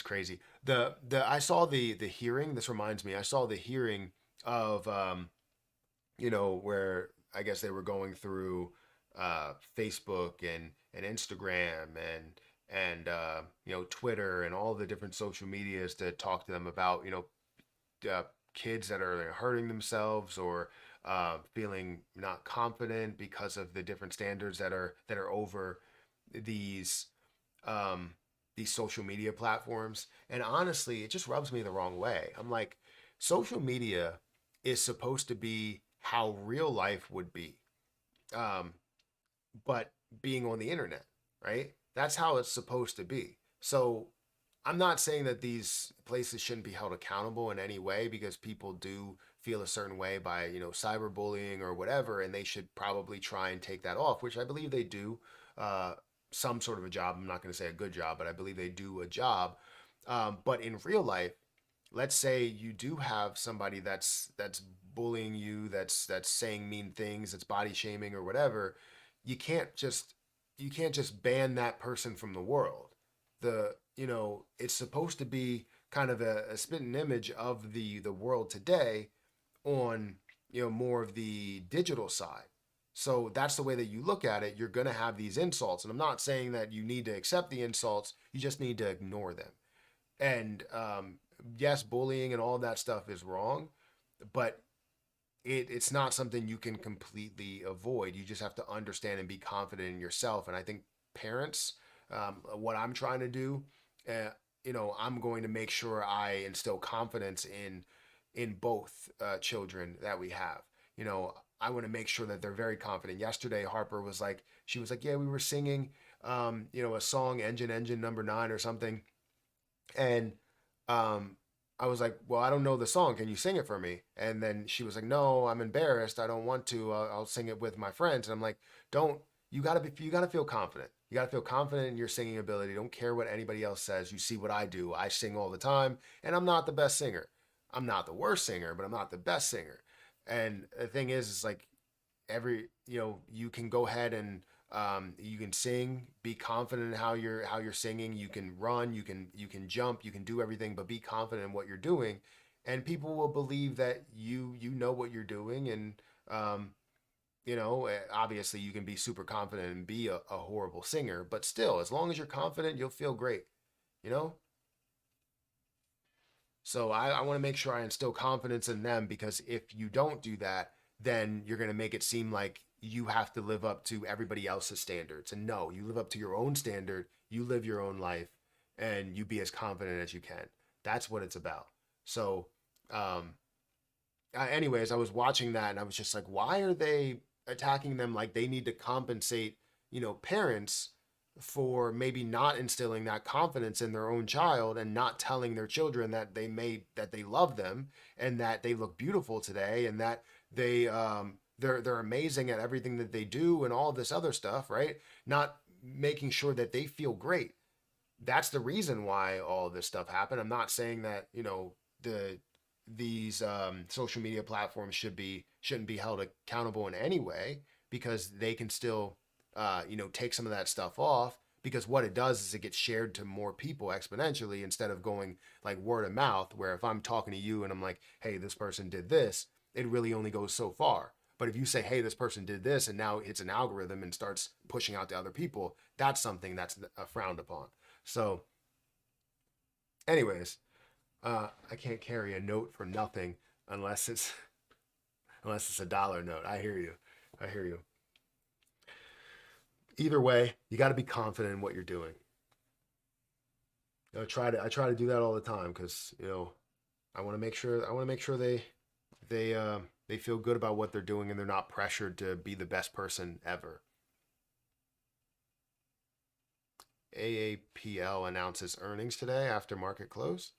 crazy. The I saw the hearing. This reminds me. I saw the hearing of where I guess they were going through Facebook and Instagram and Twitter and all the different social medias to talk to them about kids that are hurting themselves or feeling not confident because of the different standards that are over these um, these social media platforms. And honestly, it just rubs me the wrong way. I'm like, social media is supposed to be how real life would be, um, but being on the internet, right? That's how it's supposed to be. So I'm not saying that these places shouldn't be held accountable in any way, because people do feel a certain way by, cyberbullying or whatever, and they should probably try and take that off, which I believe they do uh, some sort of a job. I'm not going to say a good job, but I believe they do a job. But in real life, let's say you do have somebody that's bullying you, that's saying mean things, that's body shaming or whatever. You can't just you can't just ban that person from the world. It's supposed to be kind of a spitting image of the world today on more of the digital side. So that's the way that you look at it. You're going to have these insults, and I'm not saying that you need to accept the insults, you just need to ignore them. And yes, bullying and all of that stuff is wrong, but it's not something you can completely avoid. You just have to understand and be confident in yourself. And I think parents, what I'm trying to do, uh, I'm going to make sure I instill confidence in both children that we have. I want to make sure that they're very confident. Yesterday, Harper was like, she was like, yeah, we were singing, a song, Engine Engine number 9 or something, and um, I was like, well, I don't know the song. Can you sing it for me? And then she was like, no, I'm embarrassed. I don't want to. I'll sing it with my friends. And I'm like, don't. You gotta feel confident. You gotta feel confident in your singing ability. Don't care what anybody else says. You see what I do. I sing all the time, and I'm not the best singer. I'm not the worst singer, but I'm not the best singer. And the thing is, it's like you can go ahead and you can sing, be confident in how you're singing. You can run, you can jump, you can do everything, but be confident in what you're doing, and people will believe that you know what you're doing. And obviously you can be super confident and be a horrible singer, but still, as long as you're confident, you'll feel great. You know. So I want to make sure I instill confidence in them, because if you don't do that, then you're going to make it seem like you have to live up to everybody else's standards. And no, you live up to your own standard, you live your own life, and you be as confident as you can. That's what it's about. So, anyways, I was watching that and I was just like, why are they attacking them like they need to compensate, parents for maybe not instilling that confidence in their own child and not telling their children that they love them and that they look beautiful today and that they're amazing at everything that they do and all this other stuff, right? Not making sure that they feel great. That's the reason why all of this stuff happened. I'm not saying that, these social media platforms shouldn't be held accountable in any way, because they can still take some of that stuff off, because what it does is it gets shared to more people exponentially instead of going like word of mouth, where if I'm talking to you and I'm like, hey, this person did this, it really only goes so far. But if you say, hey, this person did this, and now it's an algorithm and starts pushing out to other people, that's something that's frowned upon. So anyways, I can't carry a note for nothing unless it's a dollar note. I hear you. I hear you. Either way, you got to be confident in what you're doing. I try to do that all the time, because I want to make sure they feel good about what they're doing and they're not pressured to be the best person ever. AAPL announces earnings today after market close.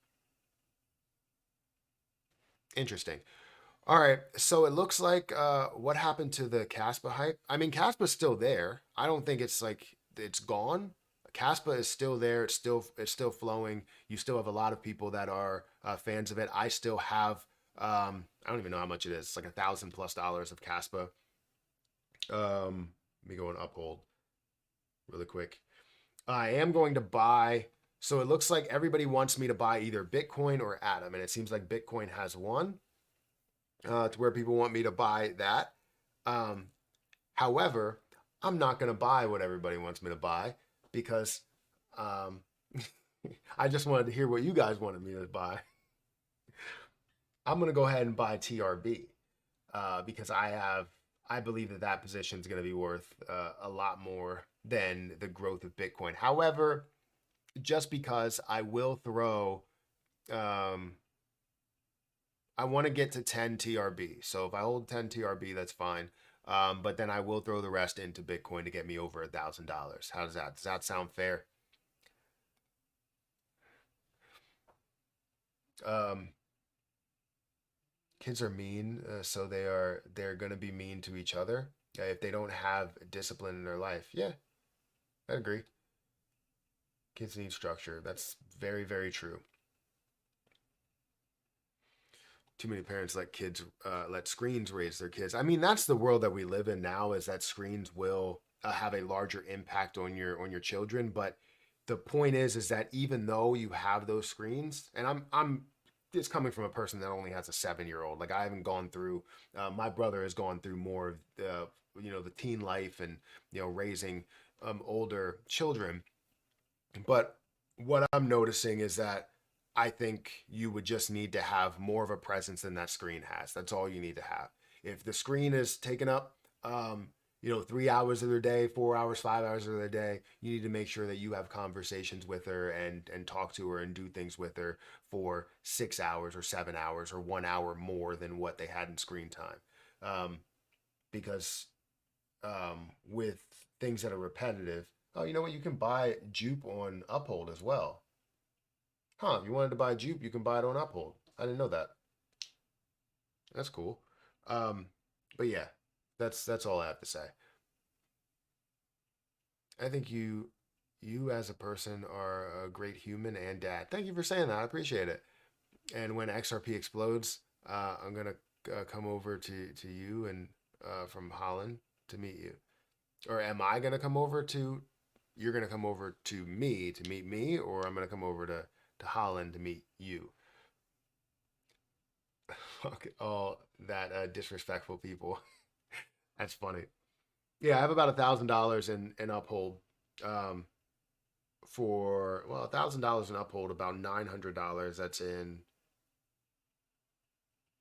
Interesting. All right, so it looks like what happened to the Caspa hype? I mean, Caspa's still there. I don't think it's like it's gone. Caspa is still there. It's still flowing. You still have a lot of people that are fans of it. I still have I don't even know how much it is. It's like $1,000+ of Caspa. Let me go and uphold really quick. I am going to buy. So it looks like everybody wants me to buy either Bitcoin or Atom, and it seems like Bitcoin has won, to where people want me to buy that. Um, However, I'm not going to buy what everybody wants me to buy, because um, I just wanted to hear what you guys wanted me to buy. I'm going to go ahead and buy TRB, because I believe that position is going to be worth a lot more than the growth of Bitcoin. However, just because I will throw, um, I want to get to 10 TRB. So if I hold 10 TRB, that's fine. But then I will throw the rest into Bitcoin to get me over $1,000. How does that? Does that sound fair? Um, Kids are mean, so they're gonna be mean to each other if they don't have discipline in their life. Yeah, I agree. Kids need structure. That's very, very true. Too many parents let screens raise their kids. I mean, that's the world that we live in now. Is that screens will have a larger impact on your children. But the point is that even though you have those screens, and I'm it's coming from a person that only has a 7-year old. Like, I haven't gone through. My brother has gone through more of the teen life and raising older children. But what I'm noticing is that I think you would just need to have more of a presence than that screen has. That's all you need to have. If the screen is taken up, 3 hours of their day, 4 hours, 5 hours of their day, you need to make sure that you have conversations with her and talk to her and do things with her for 6 hours or 7 hours or 1 hour more than what they had in screen time. Because with things that are repetitive, oh, you know what? You can buy Jupe on Uphold as well. Huh? If you wanted to buy Jupe, you can buy it on Uphold. I didn't know that. That's cool. Um, but yeah, that's all I have to say. I think you as a person are a great human and dad. Thank you for saying that. I appreciate it. And when XRP explodes, I'm gonna come over to you and from Holland to meet you. Or am I gonna come over to? You're gonna come over to me to meet me, or I'm gonna come over to Holland to meet you. Okay, all that disrespectful people. That's funny. Yeah, I have about $1,000 in Uphold. Um, for well, $1,000 in Uphold, about $900. That's in,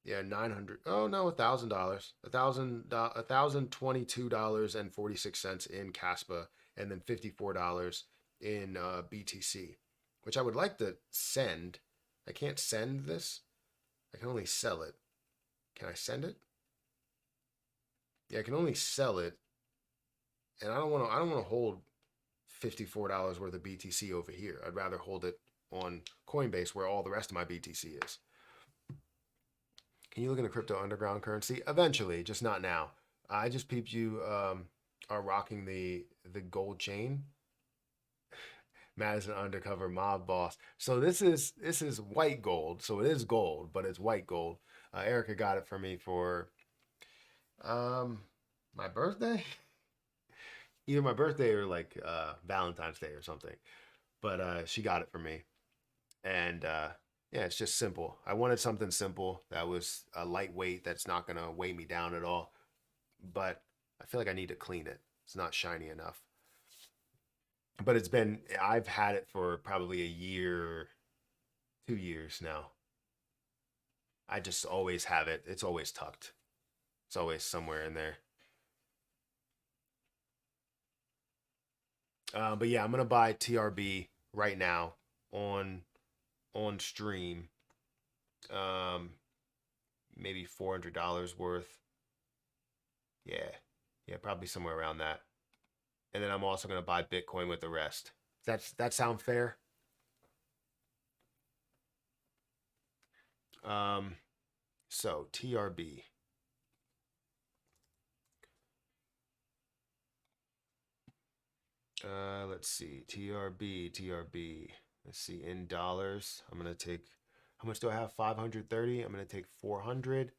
yeah, 900. Oh no, $1,000. $1,022.46 in Caspa, and then $54 in BTC, which I would like to send. I can't send this. I can only sell it. Can I send it? Yeah, I can only sell it, and I don't want to hold $54 worth of BTC over here. I'd rather hold it on Coinbase where all the rest of my BTC is. Can you look into crypto underground currency? Eventually, just not now. I just peeped you are rocking the gold chain. Matt is an undercover mob boss. So this is white gold. So it is gold, but it's white gold. Erica got it for me for um my birthday, either my birthday or like Valentine's Day or something. But she got it for me, and yeah, it's just simple. I wanted something simple that was lightweight, that's not gonna weigh me down at all. But I feel like I need to clean it. It's not shiny enough. But I've had it for probably a year, 2 years now. I just always have it. It's always tucked. It's always somewhere in there. But yeah, I'm gonna buy TRB right now on stream. Um, Maybe $400 worth. Yeah, yeah, probably somewhere around that. And then I'm also gonna buy Bitcoin with the rest. That sound fair? Um, so TRB. Let's see. TRB. Let's see. In dollars, I'm going to take, how much do I have? 530. I'm going to take 400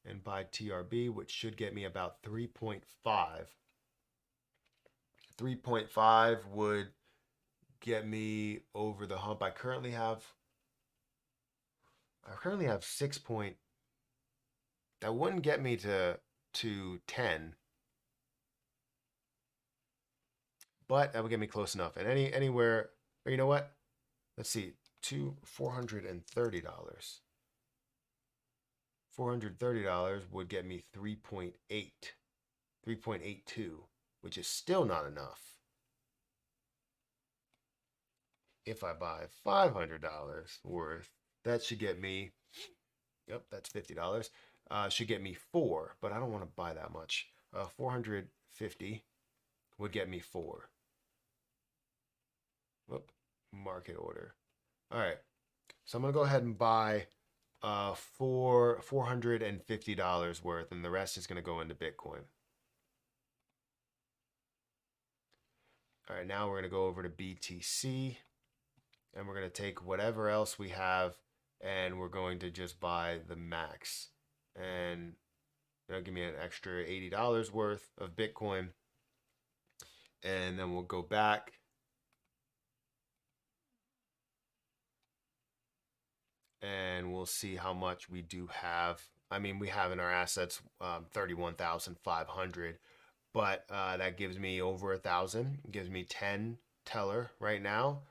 and buy TRB, which should get me about 3.5. 3.5 would get me over the hump. I currently have 6 point. That wouldn't get me to 10, but that would get me close enough. And anywhere, or you know what? Let's see, $430. $430 would get me 3.8, 3.82, which is still not enough. If I buy $500 worth, that should get me, yep, that's $50. Should get me four, but I don't want to buy that much. 450 would get me four. Whoop, market order. All right, so I'm gonna go ahead and buy $450 worth, and the rest is gonna go into Bitcoin. All right, now we're gonna go over to BTC, and we're gonna take whatever else we have, and we're going to just buy the max, and that'll give me an extra $80 worth of Bitcoin, and then we'll go back. And we'll see how much we do have. I mean, we have in our assets 31,500, but that gives me over 1,000. It gives me 10 teller right now.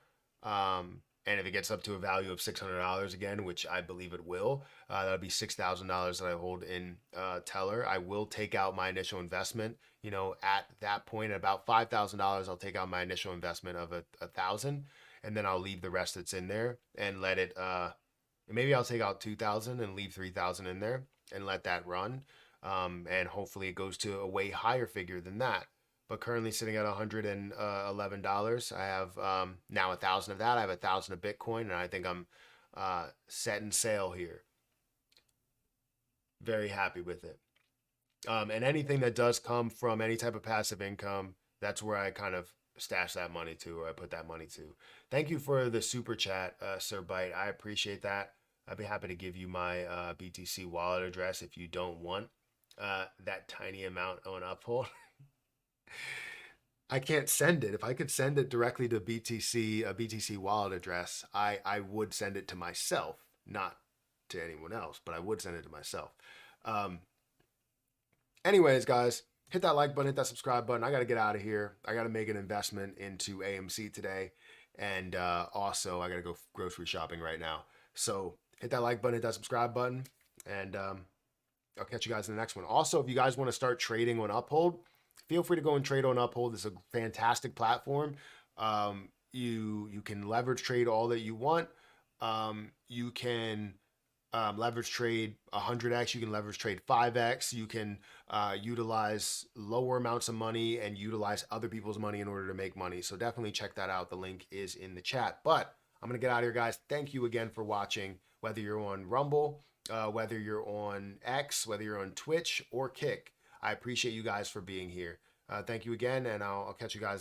And if it gets up to a value of $600 again, which I believe it will, that'll be $6,000 that I hold in teller. I will take out my initial investment. At that point, at about $5,000, I'll take out my initial investment of a thousand, and then I'll leave the rest that's in there and let it. Maybe I'll take out 2,000 and leave 3,000 in there and let that run. And hopefully it goes to a way higher figure than that. But currently sitting at $111. I have now 1,000 of that. I have 1,000 of Bitcoin, and I think I'm setting sail here. Very happy with it. And anything that does come from any type of passive income, that's where I kind of stash that money to, or I put that money to. Thank you for the super chat, Sir Bite. I appreciate that. I'd be happy to give you my BTC wallet address if you don't want that tiny amount on Uphold. I can't send it. If I could send it directly to BTC, a BTC wallet address, I would send it to myself, not to anyone else, but I would send it to myself. Anyways, guys, hit that like button, hit that subscribe button. I got to get out of here. I got to make an investment into AMC today. And also, I got to go grocery shopping right now. So hit that like button, hit that subscribe button. And I'll catch you guys in the next one. Also, if you guys want to start trading on Uphold, feel free to go and trade on Uphold. It's a fantastic platform. You can leverage trade all that you want. You can leverage trade 100x. You can leverage trade 5x. You can utilize lower amounts of money and utilize other people's money in order to make money. So definitely check that out. The link is in the chat. But I'm going to get out of here, guys. Thank you again for watching, whether you're on Rumble, whether you're on X, whether you're on Twitch or Kick. I appreciate you guys for being here. Thank you again, and I'll catch you guys